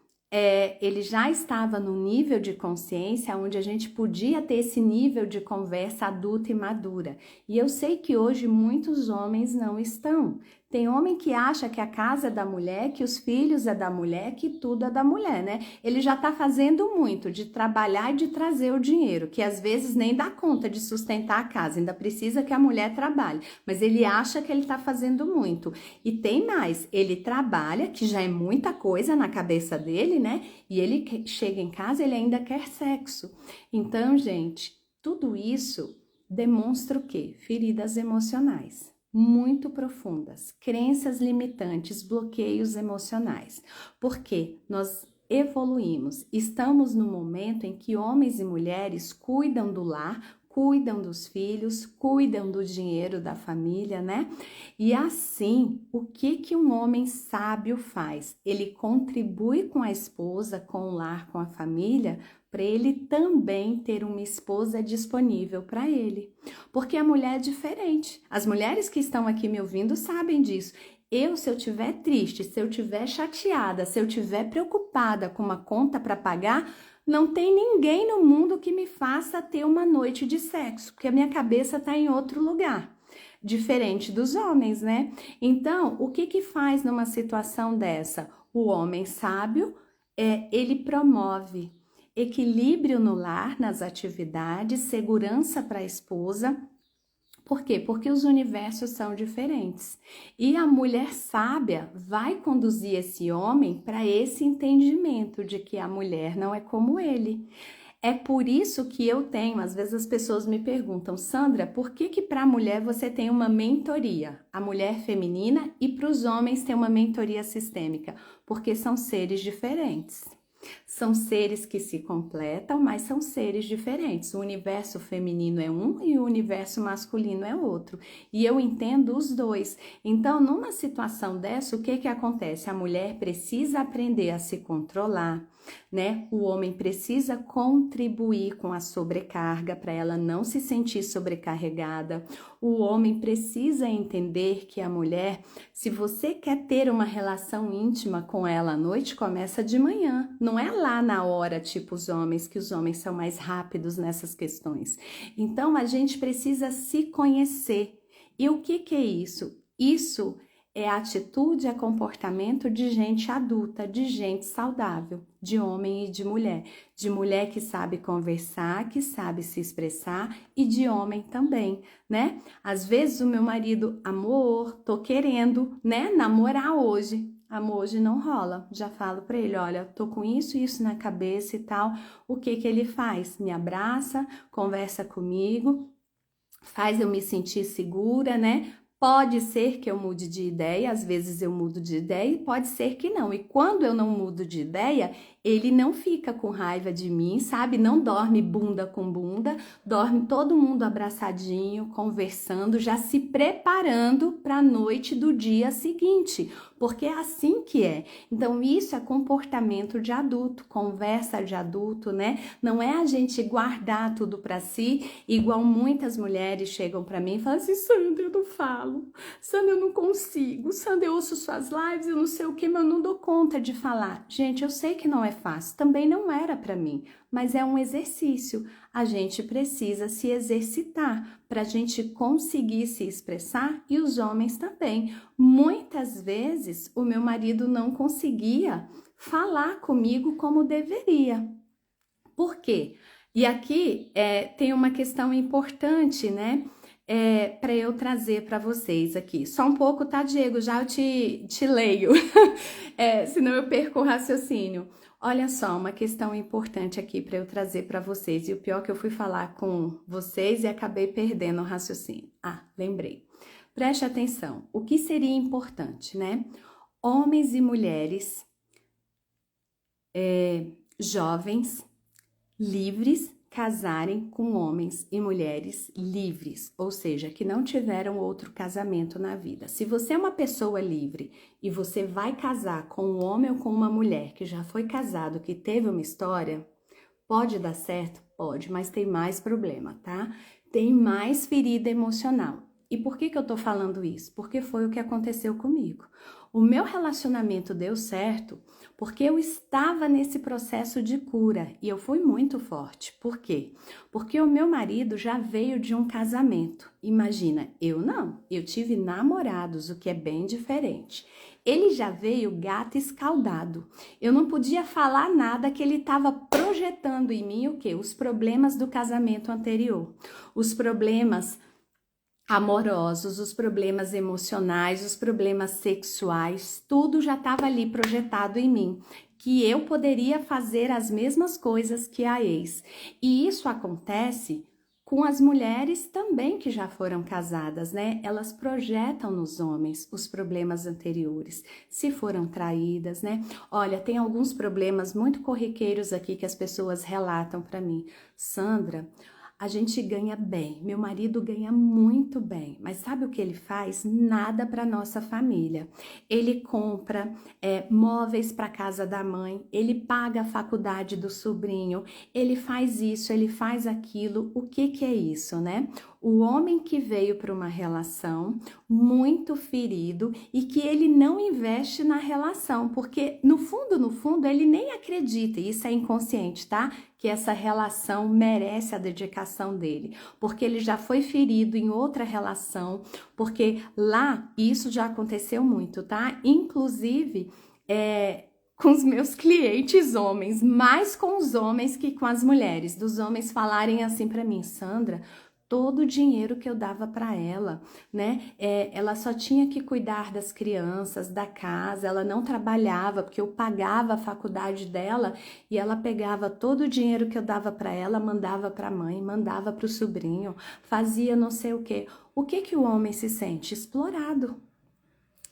ele já estava no nível de consciência onde a gente podia ter esse nível de conversa adulta e madura. E eu sei que hoje muitos homens não estão. Tem homem que acha que a casa é da mulher, que os filhos é da mulher, que tudo é da mulher, né? Ele já tá fazendo muito de trabalhar e de trazer o dinheiro, que às vezes nem dá conta de sustentar a casa, ainda precisa que a mulher trabalhe, mas ele acha que ele tá fazendo muito. E tem mais, ele trabalha, que já é muita coisa na cabeça dele, né? E ele chega em casa, ele ainda quer sexo. Então, gente, tudo isso demonstra o quê? Feridas emocionais muito profundas, crenças limitantes, bloqueios emocionais. Porque nós evoluímos, estamos no momento em que homens e mulheres cuidam do lar, cuidam dos filhos, cuidam do dinheiro da família, né? E assim, o que um homem sábio faz? Ele contribui com a esposa, com o lar, com a família, para ele também ter uma esposa disponível para ele. Porque a mulher é diferente. As mulheres que estão aqui me ouvindo sabem disso. Se eu tiver triste, se eu tiver chateada, se eu tiver preocupada com uma conta para pagar, não tem ninguém no mundo que me faça ter uma noite de sexo, porque a minha cabeça está em outro lugar. Diferente dos homens, né? Então, o que faz numa situação dessa? O homem sábio, ele promove equilíbrio no lar, nas atividades, segurança para a esposa. Por quê? Porque os universos são diferentes. E a mulher sábia vai conduzir esse homem para esse entendimento de que a mulher não é como ele. É por isso que eu tenho, às vezes as pessoas me perguntam, Sandra, por que para a mulher você tem uma mentoria, a mulher feminina, e para os homens tem uma mentoria sistêmica? Porque são seres diferentes. São seres que se completam, mas são seres diferentes. O universo feminino é um e o universo masculino é outro. E eu entendo os dois. Então, numa situação dessa, o que acontece? A mulher precisa aprender a se controlar, né? O homem precisa contribuir com a sobrecarga para ela não se sentir sobrecarregada. O homem precisa entender que a mulher, se você quer ter uma relação íntima com ela à noite, começa de manhã. Não é lá na hora, tipo os homens, que os homens são mais rápidos nessas questões. Então, a gente precisa se conhecer. E o que é isso? Isso é atitude, é comportamento de gente adulta, de gente saudável, de homem e de mulher que sabe conversar, que sabe se expressar e de homem também, né? Às vezes o meu marido, amor, tô querendo, né, namorar hoje. Amor, hoje não rola. Já falo pra ele, olha, tô com isso e isso na cabeça e tal. O que ele faz? Me abraça, conversa comigo, faz eu me sentir segura, né? Pode ser que eu mude de ideia, às vezes eu mudo de ideia e pode ser que não. E quando eu não mudo de ideia, ele não fica com raiva de mim, sabe? Não dorme bunda com bunda, dorme todo mundo abraçadinho, conversando, já se preparando para a noite do dia seguinte, porque é assim que é. Então isso é comportamento de adulto, conversa de adulto, né? Não é a gente guardar tudo para si, igual muitas mulheres chegam para mim e falam assim, Sandra, eu não falo, Sandra, eu não consigo, Sandra, eu ouço suas lives, eu não sei o que, mas eu não dou conta de falar. Gente, eu sei que não é fácil, também não era para mim, mas é um exercício. A gente precisa se exercitar para a gente conseguir se expressar e os homens também. Muitas vezes o meu marido não conseguia falar comigo como deveria. Por quê? E aqui tem uma questão importante, né? para eu trazer para vocês aqui. Só um pouco, tá, Diego? Já eu te leio, senão eu perco o raciocínio. Olha só, uma questão importante aqui para eu trazer para vocês. E o pior é que eu fui falar com vocês e acabei perdendo o raciocínio. Ah, lembrei. Preste atenção. O que seria importante, né? Homens e mulheres jovens, livres, casarem com homens e mulheres livres, ou seja, que não tiveram outro casamento na vida. Se você é uma pessoa livre e você vai casar com um homem ou com uma mulher que já foi casado, que teve uma história, pode dar certo? Pode, mas tem mais problema, tá? Tem mais ferida emocional. E por que eu tô falando isso? Porque foi o que aconteceu comigo. O meu relacionamento deu certo porque eu estava nesse processo de cura e eu fui muito forte. Por quê? Porque o meu marido já veio de um casamento. Imagina, eu não. Eu tive namorados, o que é bem diferente. Ele já veio gato escaldado. Eu não podia falar nada que ele estava projetando em mim o quê? Os problemas do casamento anterior. Os problemas amorosos, os problemas emocionais, os problemas sexuais, tudo já estava ali projetado em mim, que eu poderia fazer as mesmas coisas que a ex. E isso acontece com as mulheres também que já foram casadas, né? Elas projetam nos homens os problemas anteriores, se foram traídas, né? Olha, tem alguns problemas muito corriqueiros aqui que as pessoas relatam para mim. Sandra, a gente ganha bem, meu marido ganha muito bem, mas sabe o que ele faz? Nada para nossa família. Ele compra móveis para casa da mãe, ele paga a faculdade do sobrinho, ele faz isso, ele faz aquilo. O que é isso, né? O homem que veio para uma relação muito ferido e que ele não investe na relação, porque no fundo, ele nem acredita, e isso é inconsciente, tá? Que essa relação merece a dedicação dele, porque ele já foi ferido em outra relação, porque lá isso já aconteceu muito, tá? Inclusive, com os meus clientes homens, mais com os homens que com as mulheres, dos homens falarem assim para mim, Sandra, todo o dinheiro que eu dava para ela, né? Ela só tinha que cuidar das crianças, da casa, ela não trabalhava porque eu pagava a faculdade dela e ela pegava todo o dinheiro que eu dava para ela, mandava para a mãe, mandava para o sobrinho, fazia não sei o quê. O que que o homem se sente? Explorado.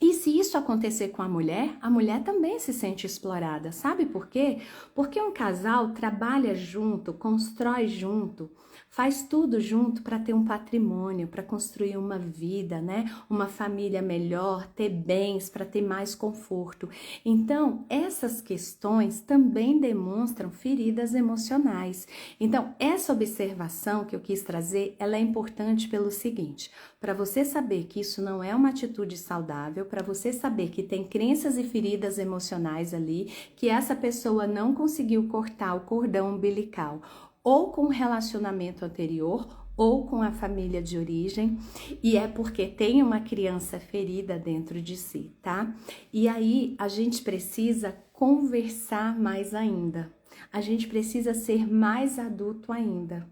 E se isso acontecer com a mulher também se sente explorada. Sabe por quê? Porque um casal trabalha junto, constrói junto, faz tudo junto para ter um patrimônio, para construir uma vida, né? Uma família melhor, ter bens, para ter mais conforto. Então, essas questões também demonstram feridas emocionais. Então, essa observação que eu quis trazer, ela é importante pelo seguinte, para você saber que isso não é uma atitude saudável, para você saber que tem crenças e feridas emocionais ali, que essa pessoa não conseguiu cortar o cordão umbilical, ou com o relacionamento anterior, ou com a família de origem, e é porque tem uma criança ferida dentro de si, tá? E aí a gente precisa conversar mais ainda, a gente precisa ser mais adulto ainda.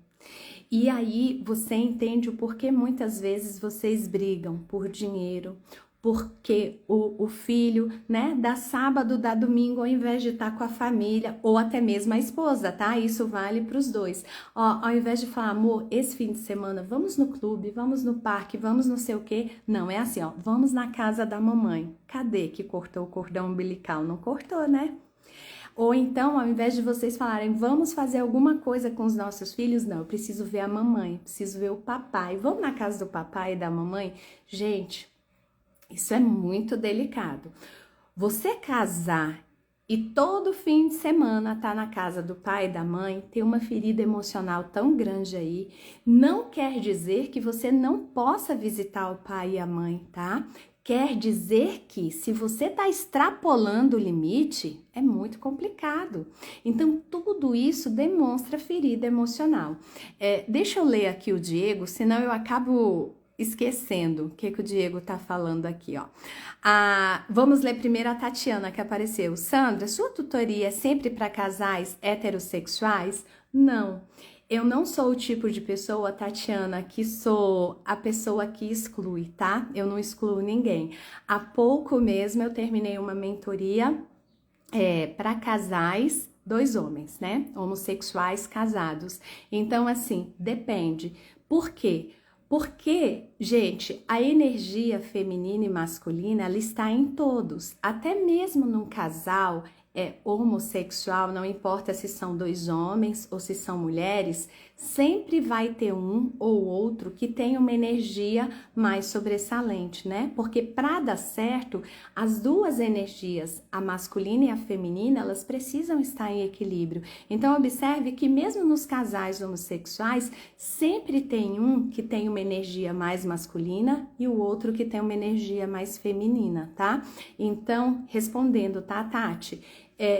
E aí você entende o porquê muitas vezes vocês brigam por dinheiro, porque o filho, né, dá sábado, dá domingo, ao invés de estar com a família, ou até mesmo a esposa, tá? Isso vale para os dois. Ó, ao invés de falar, amor, esse fim de semana vamos no clube, vamos no parque, vamos não sei o quê. Não, é assim, ó, vamos na casa da mamãe. Cadê que cortou o cordão umbilical? Não cortou, né? Ou então, ao invés de vocês falarem, vamos fazer alguma coisa com os nossos filhos, não, eu preciso ver a mamãe, preciso ver o papai, vamos na casa do papai e da mamãe? Gente, isso é muito delicado. Você casar e todo fim de semana tá na casa do pai e da mãe, tem uma ferida emocional tão grande aí, não quer dizer que você não possa visitar o pai e a mãe, tá? Quer dizer que se você está extrapolando o limite, é muito complicado. Então, tudo isso demonstra ferida emocional. Deixa eu ler aqui o Diego, senão eu acabo esquecendo o que o Diego tá falando aqui, ó. Vamos ler primeiro a Tatiana que apareceu. Sandra, sua tutoria é sempre para casais heterossexuais? Não. Eu não sou o tipo de pessoa, Tatiana, que sou a pessoa que exclui, tá? Eu não excluo ninguém. Há pouco mesmo eu terminei uma mentoria para casais, dois homens, né? Homossexuais casados. Então, assim, depende. Por quê? Porque, gente, a energia feminina e masculina, ela está em todos. Até mesmo num casal homossexual, não importa se são dois homens ou se são mulheres, sempre vai ter um ou outro que tem uma energia mais sobressalente, né? Porque para dar certo, as duas energias, a masculina e a feminina, elas precisam estar em equilíbrio. Então, observe que mesmo nos casais homossexuais, sempre tem um que tem uma energia mais masculina e o outro que tem uma energia mais feminina, tá? Então, respondendo, tá, Tati?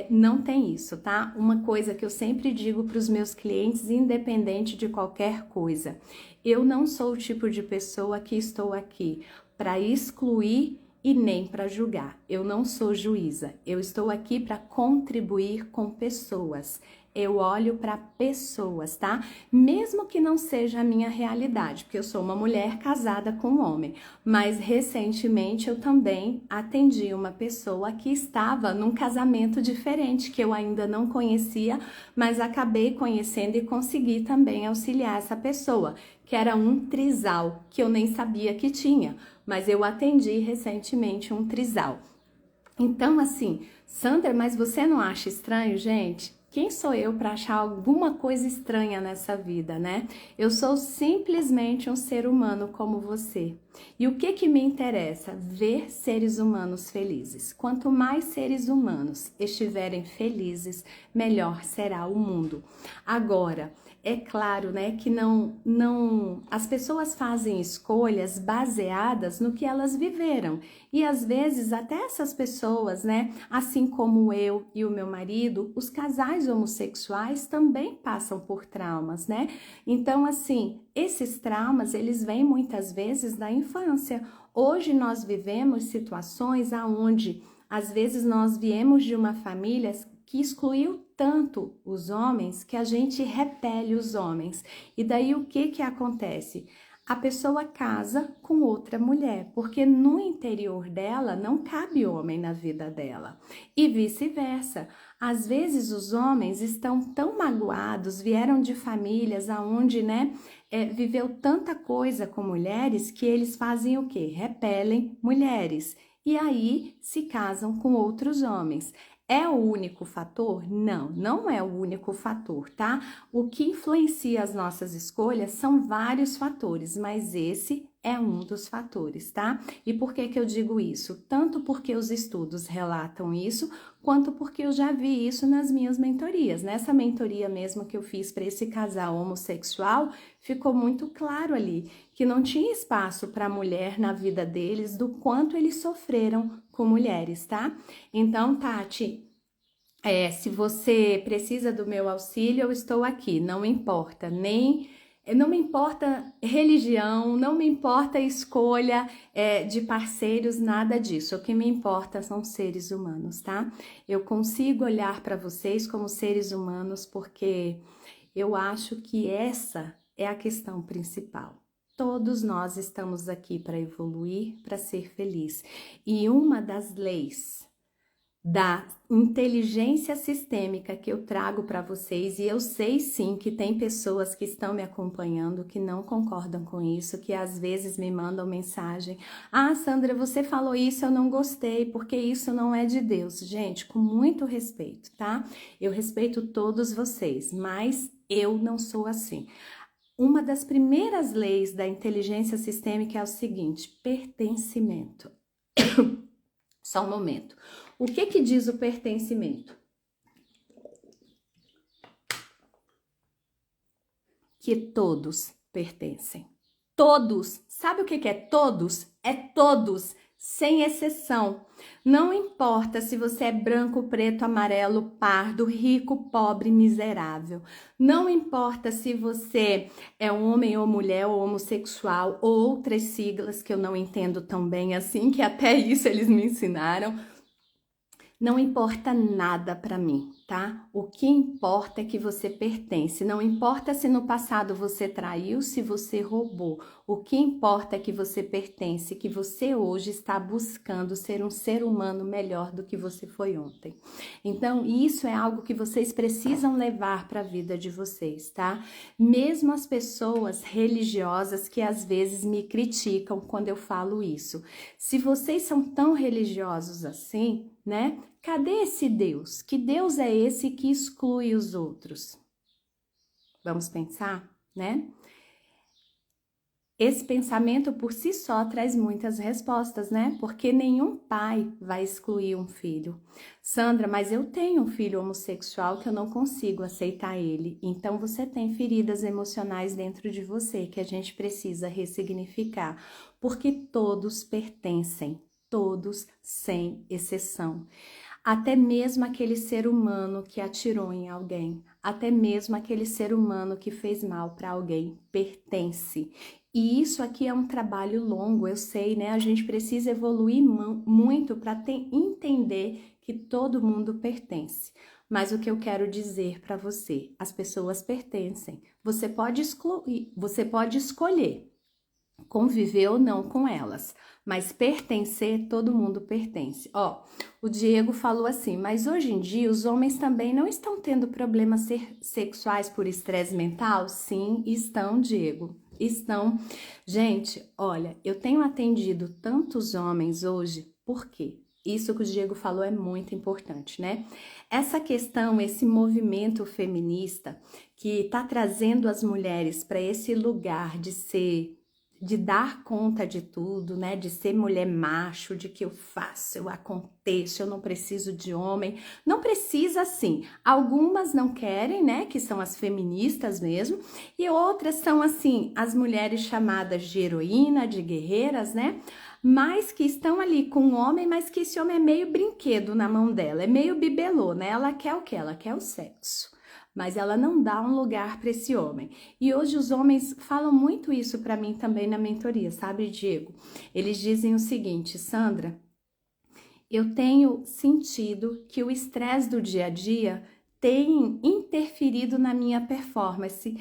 Não tem isso, tá? Uma coisa que eu sempre digo para os meus clientes, independente de qualquer coisa, eu não sou o tipo de pessoa que estou aqui para excluir e nem para julgar. Eu não sou juíza. Eu estou aqui para contribuir com pessoas. Eu olho para pessoas, tá? Mesmo que não seja a minha realidade, porque eu sou uma mulher casada com um homem, mas recentemente eu também atendi uma pessoa que estava num casamento diferente, que eu ainda não conhecia, mas acabei conhecendo e consegui também auxiliar essa pessoa, que era um trisal, que eu nem sabia que tinha, mas eu atendi recentemente um trisal. Então, assim, Sandra, mas você não acha estranho, gente? Quem sou eu para achar alguma coisa estranha nessa vida, né? Eu sou simplesmente um ser humano como você. E o que me interessa? Ver seres humanos felizes. Quanto mais seres humanos estiverem felizes, melhor será o mundo. Agora, é claro, né, que as pessoas fazem escolhas baseadas no que elas viveram. E às vezes até essas pessoas, né, assim como eu e o meu marido, os casais homossexuais também passam por traumas, né? Então, assim, esses traumas, eles vêm muitas vezes da infância. Hoje nós vivemos situações aonde às vezes nós viemos de uma família que excluiu tanto os homens que a gente repele os homens. E daí o que acontece? A pessoa casa com outra mulher, porque no interior dela não cabe homem na vida dela. E vice-versa. Às vezes os homens estão tão magoados, vieram de famílias aonde, né, viveu tanta coisa com mulheres que eles fazem o quê? Repelem mulheres. E aí se casam com outros homens. É o único fator? Não, não é o único fator, tá? O que influencia as nossas escolhas são vários fatores, mas esse é um dos fatores, tá? E por que eu digo isso? Tanto porque os estudos relatam isso, quanto porque eu já vi isso nas minhas mentorias. Nessa mentoria mesmo que eu fiz para esse casal homossexual, ficou muito claro ali que não tinha espaço para mulher na vida deles, do quanto eles sofreram com mulheres, tá? Então, Tati, se você precisa do meu auxílio, eu estou aqui, não importa, não me importa religião, não me importa escolha de parceiros, nada disso. O que me importa são seres humanos, tá? Eu consigo olhar para vocês como seres humanos porque eu acho que essa é a questão principal. Todos nós estamos aqui para evoluir, para ser feliz. E uma das leis da inteligência sistêmica que eu trago para vocês, e eu sei sim que tem pessoas que estão me acompanhando que não concordam com isso, que às vezes me mandam mensagem: ah, Sandra, você falou isso, eu não gostei, porque isso não é de Deus. Gente, com muito respeito, tá? Eu respeito todos vocês, mas eu não sou assim. Uma das primeiras leis da inteligência sistêmica é o seguinte: pertencimento. Só um momento. O que diz o pertencimento? Que todos pertencem. Todos. Sabe o que é todos? É todos, sem exceção. Não importa se você é branco, preto, amarelo, pardo, rico, pobre, miserável. Não importa se você é homem ou mulher ou homossexual ou outras siglas que eu não entendo tão bem assim, que até isso eles me ensinaram. Não importa nada para mim, tá? O que importa é que você pertence. Não importa se no passado você traiu, se você roubou. O que importa é que você pertence, que você hoje está buscando ser um ser humano melhor do que você foi ontem. Então, isso é algo que vocês precisam levar para a vida de vocês, tá? Mesmo as pessoas religiosas que às vezes me criticam quando eu falo isso. Se vocês são tão religiosos assim, né? Cadê esse Deus? Que Deus é esse que exclui os outros? Vamos pensar, né? Esse pensamento por si só traz muitas respostas, né? Porque nenhum pai vai excluir um filho. Sandra, mas eu tenho um filho homossexual que eu não consigo aceitar ele. Então você tem feridas emocionais dentro de você que a gente precisa ressignificar, porque todos pertencem, todos sem exceção. Até mesmo aquele ser humano que atirou em alguém, até mesmo aquele ser humano que fez mal para alguém, pertence. E isso aqui é um trabalho longo, eu sei, né? A gente precisa evoluir muito para entender que todo mundo pertence. Mas o que eu quero dizer para você, as pessoas pertencem. Você pode excluir, você pode escolher conviver ou não com elas, mas pertencer, todo mundo pertence. Ó, o Diego falou assim, mas hoje em dia os homens também não estão tendo problemas sexuais por estresse mental? Sim, estão, Diego, estão. Gente, olha, eu tenho atendido tantos homens hoje, por quê? Isso que o Diego falou é muito importante, né? Essa questão, esse movimento feminista que está trazendo as mulheres para esse lugar de dar conta de tudo, né? De ser mulher macho, de que eu faço, eu aconteço, eu não preciso de homem. Não precisa sim. Algumas não querem, né? Que são as feministas mesmo. E outras são, assim, as mulheres chamadas de heroína, de guerreiras, né? Mas que estão ali com um homem, mas que esse homem é meio brinquedo na mão dela. É meio bibelô, né? Ela quer o quê? Ela quer o sexo. Mas ela não dá um lugar para esse homem. E hoje os homens falam muito isso para mim também na mentoria, sabe, Diego? Eles dizem o seguinte, Sandra, eu tenho sentido que o estresse do dia a dia tem interferido na minha performance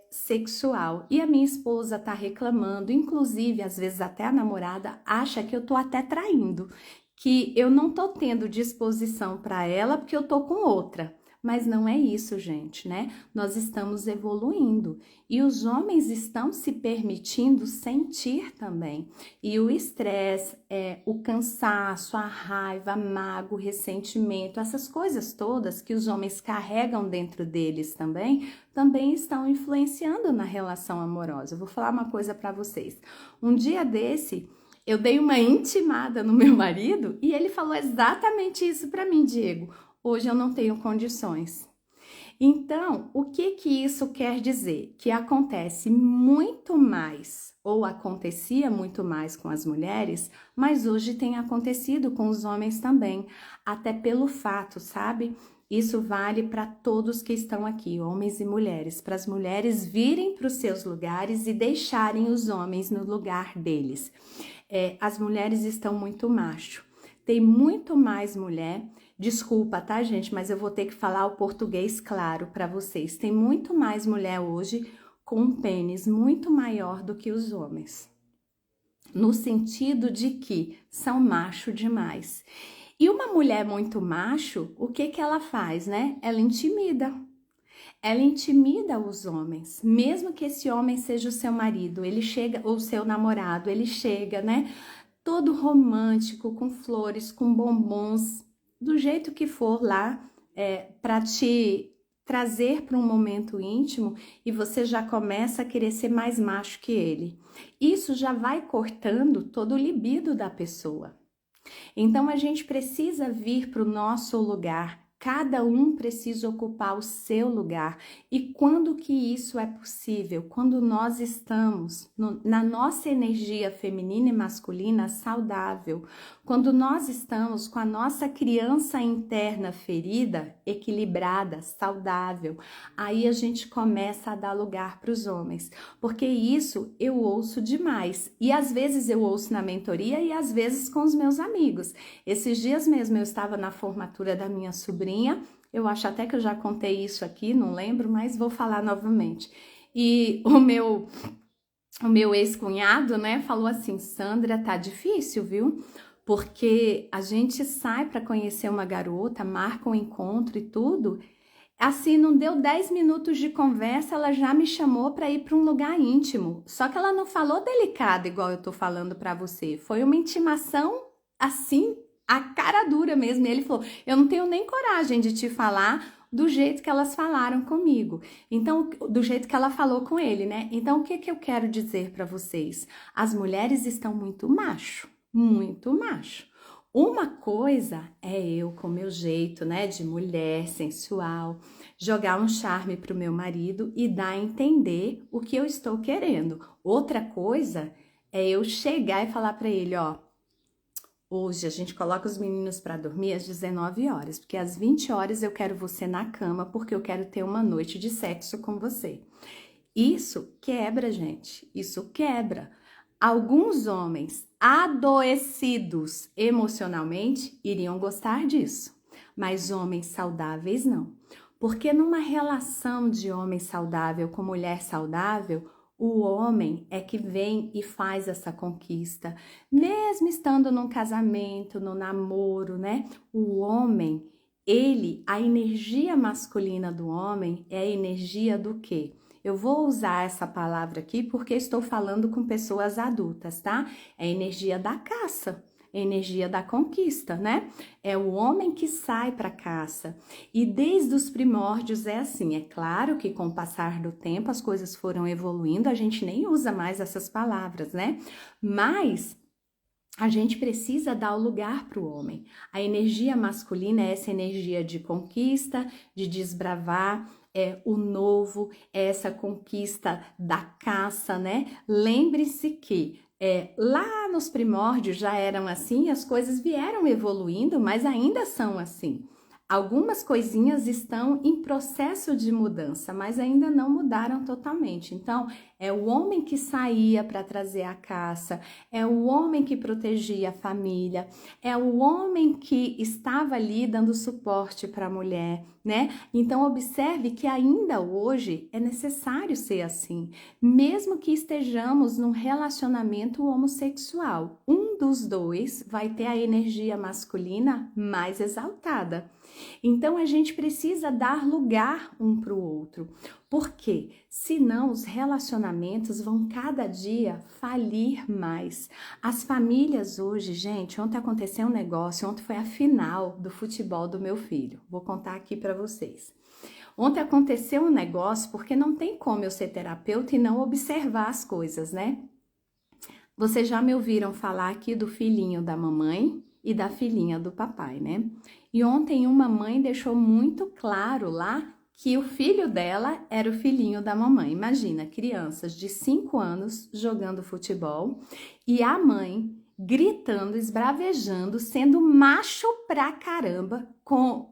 sexual. E a minha esposa tá reclamando, inclusive, às vezes até a namorada acha que eu tô até traindo, que eu não tô tendo disposição para ela porque eu tô com outra. Mas não é isso, gente, né? Nós estamos evoluindo e os homens estão se permitindo sentir também. E o estresse, o cansaço, a raiva, a mágoa, o ressentimento, essas coisas todas que os homens carregam dentro deles também estão influenciando na relação amorosa. Eu vou falar uma coisa para vocês. Um dia desse, eu dei uma intimada no meu marido e ele falou exatamente isso para mim, Diego. Hoje eu não tenho condições. Então, o que isso quer dizer? Que acontece muito mais, ou acontecia muito mais com as mulheres, mas hoje tem acontecido com os homens também, até pelo fato, sabe? Isso vale para todos que estão aqui, homens e mulheres, para as mulheres virem para os seus lugares e deixarem os homens no lugar deles. As mulheres estão muito macho. Tem muito mais mulher, desculpa, tá, gente, mas eu vou ter que falar o português claro para vocês. Tem muito mais mulher hoje com um pênis muito maior do que os homens. No sentido de que são macho demais. E uma mulher muito macho, o que ela faz, né? Ela intimida. Ela intimida os homens, mesmo que esse homem seja o seu marido, ele chega, ou o seu namorado, ele chega, né? Todo romântico, com flores, com bombons, do jeito que for lá, para te trazer para um momento íntimo e você já começa a querer ser mais macho que ele. Isso já vai cortando todo o libido da pessoa. Então a gente precisa vir para o nosso lugar. Cada um precisa ocupar o seu lugar. E quando que isso é possível? Quando nós estamos na nossa energia feminina e masculina saudável. Quando nós estamos com a nossa criança interna ferida, equilibrada, saudável, aí a gente começa a dar lugar para os homens, porque isso eu ouço demais. E às vezes eu ouço na mentoria e às vezes com os meus amigos. Esses dias mesmo eu estava na formatura da minha sobrinha, eu acho até que eu já contei isso aqui, não lembro, mas vou falar novamente. E o meu ex-cunhado, né, falou assim: Sandra, tá difícil, viu? Porque a gente sai para conhecer uma garota, marca um encontro e tudo. Assim, não deu 10 minutos de conversa, ela já me chamou para ir para um lugar íntimo. Só que ela não falou delicado igual eu tô falando para você. Foi uma intimação assim, a cara dura mesmo. E ele falou: "Eu não tenho nem coragem de te falar do jeito que elas falaram comigo". Então, do jeito que ela falou com ele, né? Então, o que que eu quero dizer para vocês? As mulheres estão muito macho. Muito macho. Uma coisa é eu, com meu jeito, né, de mulher sensual, jogar um charme pro meu marido e dar a entender o que eu estou querendo. Outra coisa é eu chegar e falar para ele, ó, hoje a gente coloca os meninos para dormir às 19 horas, porque às 20 horas eu quero você na cama, porque eu quero ter uma noite de sexo com você. Isso quebra, gente, isso quebra. Alguns homens adoecidos emocionalmente iriam gostar disso, mas homens saudáveis não. Porque numa relação de homem saudável com mulher saudável, o homem é que vem e faz essa conquista, mesmo estando num casamento, no namoro, né? O homem, a energia masculina do homem é a energia do quê? Eu vou usar essa palavra aqui porque estou falando com pessoas adultas, tá? É a energia da caça, é a energia da conquista, né? É o homem que sai para caça. E desde os primórdios é assim. É claro que com o passar do tempo as coisas foram evoluindo, a gente nem usa mais essas palavras, né? Mas a gente precisa dar o lugar para o homem. A energia masculina é essa energia de conquista, de desbravar, é o novo, é essa conquista da caça, né? Lembre-se que lá nos primórdios já eram assim, as coisas vieram evoluindo, mas ainda são assim. Algumas coisinhas estão em processo de mudança, mas ainda não mudaram totalmente. Então, é o homem que saía para trazer a caça, é o homem que protegia a família, é o homem que estava ali dando suporte para a mulher, né? Então, observe que ainda hoje é necessário ser assim, mesmo que estejamos num relacionamento homossexual. Um dos dois vai ter a energia masculina mais exaltada. Então a gente precisa dar lugar um para o outro, porque senão os relacionamentos vão cada dia falir mais. As famílias hoje, gente, ontem aconteceu um negócio, ontem foi a final do futebol do meu filho, vou contar aqui para vocês. Ontem aconteceu um negócio porque não tem como eu ser terapeuta e não observar as coisas, né? Vocês já me ouviram falar aqui do filhinho da mamãe e da filhinha do papai, né? E ontem uma mãe deixou muito claro lá que o filho dela era o filhinho da mamãe. Imagina, crianças de 5 anos jogando futebol e a mãe gritando, esbravejando, sendo macho pra caramba qual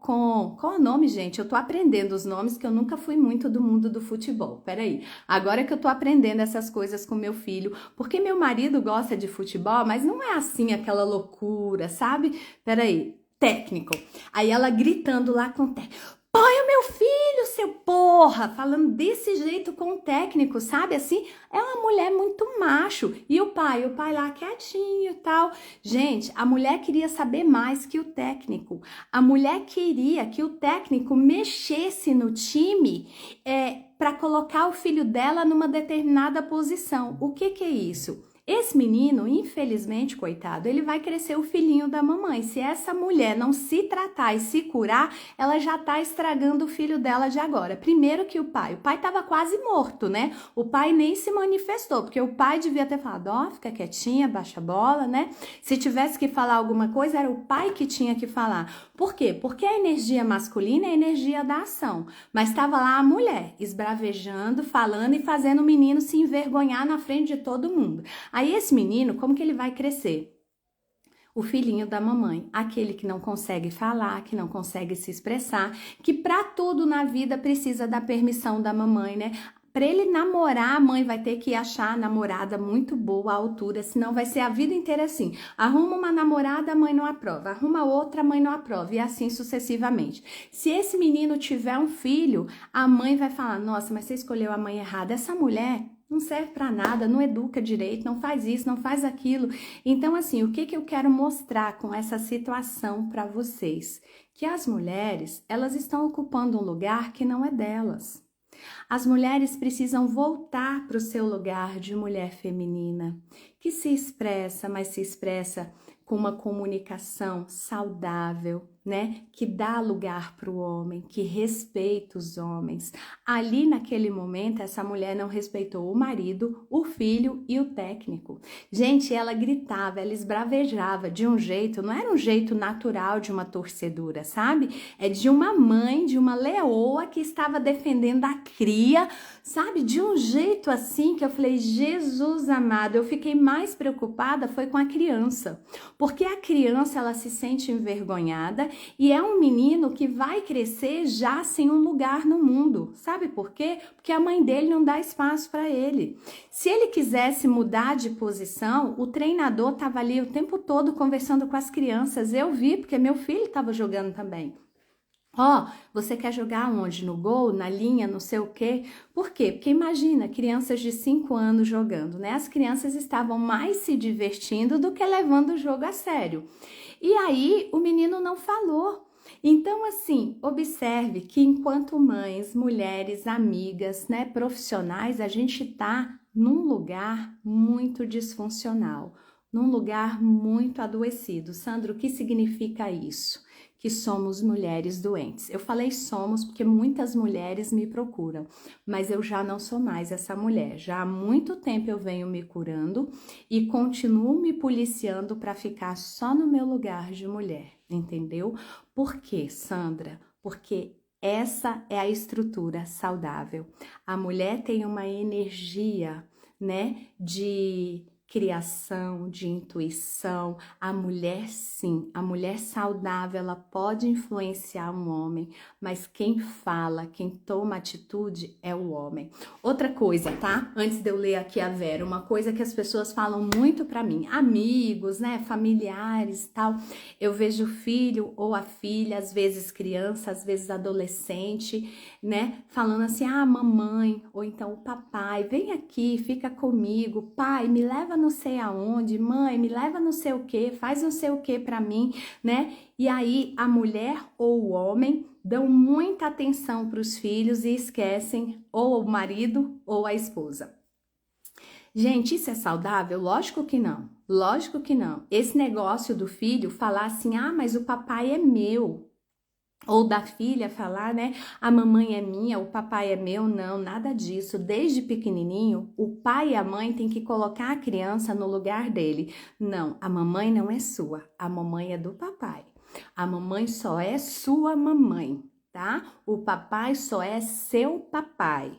o nome, gente? Eu tô aprendendo os nomes que eu nunca fui muito do mundo do futebol. Peraí, agora que eu tô aprendendo essas coisas com meu filho, porque meu marido gosta de futebol, mas não é assim aquela loucura, sabe? Peraí, técnico. Aí ela gritando lá com o técnico. Põe o meu filho, seu porra! Falando desse jeito com o técnico, sabe? Assim, é uma mulher muito macho. E o pai lá quietinho e tal. Gente, a mulher queria saber mais que o técnico. A mulher queria que o técnico mexesse no time para colocar o filho dela numa determinada posição. O que é isso? Esse menino, infelizmente, coitado, ele vai crescer o filhinho da mamãe. Se essa mulher não se tratar e se curar, ela já tá estragando o filho dela de agora. Primeiro que o pai tava quase morto, né? O pai nem se manifestou, porque o pai devia ter falado, ó, fica quietinha, baixa a bola, né? Se tivesse que falar alguma coisa, era o pai que tinha que falar. Por quê? Porque a energia masculina é a energia da ação. Mas estava lá a mulher, esbravejando, falando e fazendo o menino se envergonhar na frente de todo mundo. Aí esse menino, como que ele vai crescer? O filhinho da mamãe, aquele que não consegue falar, que não consegue se expressar, que para tudo na vida precisa da permissão da mamãe, né? Para ele namorar, a mãe vai ter que achar a namorada muito boa à altura, senão vai ser a vida inteira assim. Arruma uma namorada, a mãe não aprova. Arruma outra, a mãe não aprova. E assim sucessivamente. Se esse menino tiver um filho, a mãe vai falar, nossa, mas você escolheu a mãe errada. Essa mulher não serve para nada, não educa direito, não faz isso, não faz aquilo. Então, assim, o que eu quero mostrar com essa situação para vocês? Que as mulheres, elas estão ocupando um lugar que não é delas. As mulheres precisam voltar para o seu lugar de mulher feminina, que se expressa, mas se expressa com uma comunicação saudável, né? Que dá lugar para o homem, que respeita os homens. Ali naquele momento, essa mulher não respeitou o marido, o filho e o técnico. Gente, ela gritava, ela esbravejava de um jeito, não era um jeito natural de uma torcedora, sabe? É de uma mãe, de uma leoa que estava defendendo a cria, sabe? De um jeito assim que eu falei, Jesus amado, eu fiquei mais preocupada foi com a criança. Porque a criança, ela se sente envergonhada e é um menino que vai crescer já sem um lugar no mundo. Sabe por quê? Porque a mãe dele não dá espaço para ele. Se ele quisesse mudar de posição, o treinador estava ali o tempo todo conversando com as crianças. Eu vi, porque meu filho estava jogando também. Ó, você quer jogar onde? No gol, na linha, não sei o quê? Por quê? Porque imagina, crianças de 5 anos jogando, né? As crianças estavam mais se divertindo do que levando o jogo a sério. E aí, o menino não falou. Então, assim, observe que enquanto mães, mulheres, amigas, né, profissionais, a gente tá num lugar muito disfuncional, num lugar muito adoecido. Sandro, o que significa isso? Que somos mulheres doentes. Eu falei somos porque muitas mulheres me procuram, mas eu já não sou mais essa mulher. Já há muito tempo eu venho me curando e continuo me policiando para ficar só no meu lugar de mulher, entendeu? Por quê, Sandra? Porque essa é a estrutura saudável. A mulher tem uma energia, né, de criação, de intuição. A mulher, sim, a mulher saudável, ela pode influenciar um homem, mas quem fala, quem toma atitude é o homem. Outra coisa, tá? Antes de eu ler aqui a Vera, uma coisa que as pessoas falam muito pra mim, amigos, né, familiares e tal, eu vejo o filho ou a filha, às vezes criança, às vezes adolescente, né, falando assim, ah, mamãe, ou então o papai, vem aqui, fica comigo, pai, me leva não sei aonde, mãe, me leva não sei o que, faz não sei o que pra mim, né? E aí a mulher ou o homem dão muita atenção para os filhos e esquecem ou o marido ou a esposa. Gente, isso é saudável? Lógico que não. Lógico que não. Esse negócio do filho falar assim, ah, mas o papai é meu. Ou da filha falar, né? A mamãe é minha, o papai é meu. Não, nada disso. Desde pequenininho, o pai e a mãe têm que colocar a criança no lugar dele. Não, a mamãe não é sua, a mamãe é do papai. A mamãe só é sua mamãe, tá? O papai só é seu papai.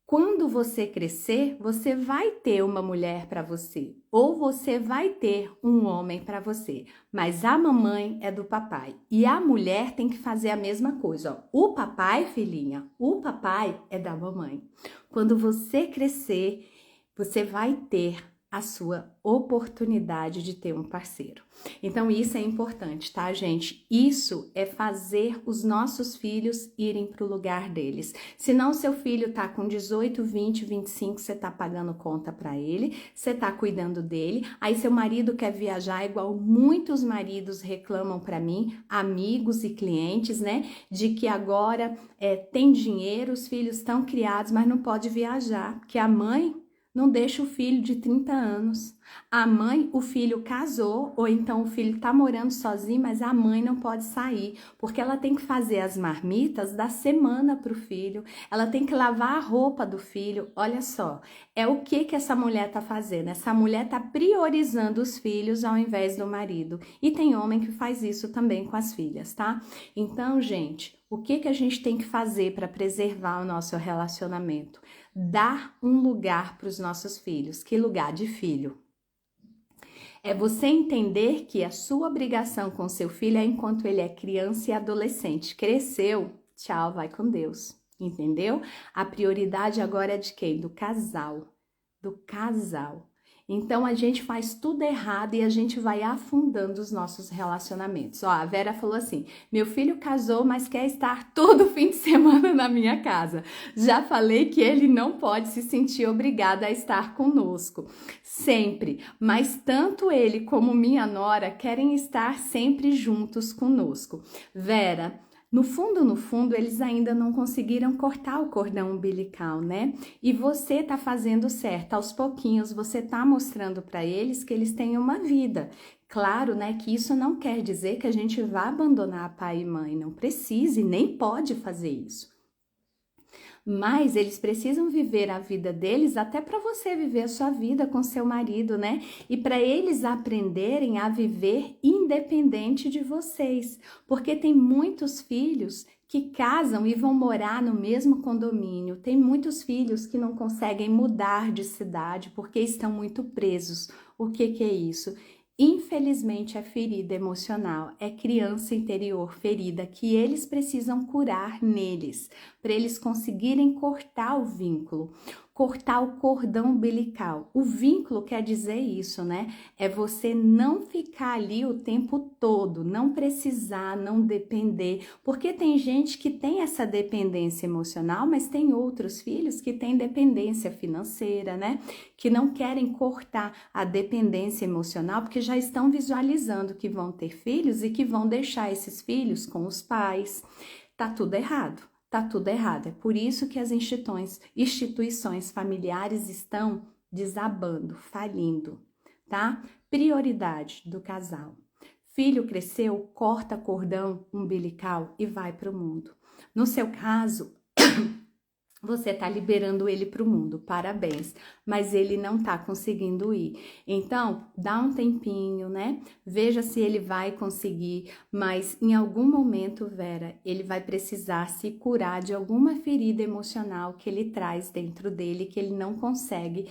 Quando você crescer, você vai ter uma mulher para você, ou você vai ter um homem para você, mas a mamãe é do papai e a mulher tem que fazer a mesma coisa. Ó. O papai, filhinha, o papai é da mamãe. Quando você crescer, você vai ter a sua oportunidade de ter um parceiro. Então isso é importante, tá, gente? Isso é fazer os nossos filhos irem para o lugar deles. Se não, seu filho tá com 18, 20, 25, você tá pagando conta para ele, você tá cuidando dele, aí seu marido quer viajar, igual muitos maridos reclamam para mim, amigos e clientes, né, de que agora tem dinheiro, os filhos estão criados, mas não pode viajar, porque a mãe não deixa o filho de 30 anos. A mãe, o filho casou, ou então o filho tá morando sozinho, mas a mãe não pode sair, porque ela tem que fazer as marmitas da semana pro filho, ela tem que lavar a roupa do filho. Olha só, é o que essa mulher tá fazendo? Essa mulher tá priorizando os filhos ao invés do marido. E tem homem que faz isso também com as filhas, tá? Então, gente, o que a gente tem que fazer para preservar o nosso relacionamento? Dar um lugar para os nossos filhos. Que lugar de filho? É você entender que a sua obrigação com seu filho é enquanto ele é criança e adolescente. Cresceu, tchau, vai com Deus. Entendeu? A prioridade agora é de quem? Do casal. Do casal. Então a gente faz tudo errado e a gente vai afundando os nossos relacionamentos. Ó, a Vera falou assim: meu filho casou, mas quer estar todo fim de semana na minha casa. Já falei que ele não pode se sentir obrigado a estar conosco sempre, mas tanto ele como minha nora querem estar sempre juntos conosco. Vera, no fundo, eles ainda não conseguiram cortar o cordão umbilical, né? E você tá fazendo certo. Aos pouquinhos, você tá mostrando para eles que eles têm uma vida. Claro, né, que isso não quer dizer que a gente vá abandonar pai e mãe. Não precise, nem pode fazer isso. Mas eles precisam viver a vida deles até para você viver a sua vida com seu marido, né? E para eles aprenderem a viver independente de vocês, porque tem muitos filhos que casam e vão morar no mesmo condomínio. Tem muitos filhos que não conseguem mudar de cidade porque estão muito presos. O que é isso? Infelizmente, é ferida emocional, é criança interior ferida que eles precisam curar neles, para eles conseguirem cortar o vínculo, cortar o cordão umbilical. O vínculo quer dizer isso, né? É você não ficar ali o tempo todo, não precisar, não depender, porque tem gente que tem essa dependência emocional, mas tem outros filhos que têm dependência financeira, né? Que não querem cortar a dependência emocional, porque já estão visualizando que vão ter filhos e que vão deixar esses filhos com os pais. Tá tudo errado. Tá tudo errado. É por isso que as instituições familiares estão desabando, falindo, tá? Prioridade do casal. Filho cresceu, corta cordão umbilical e vai para o mundo. No seu caso, você está liberando ele para o mundo, parabéns, mas ele não está conseguindo ir. Então, dá um tempinho, né? Veja se ele vai conseguir, mas em algum momento, Vera, ele vai precisar se curar de alguma ferida emocional que ele traz dentro dele, que ele não consegue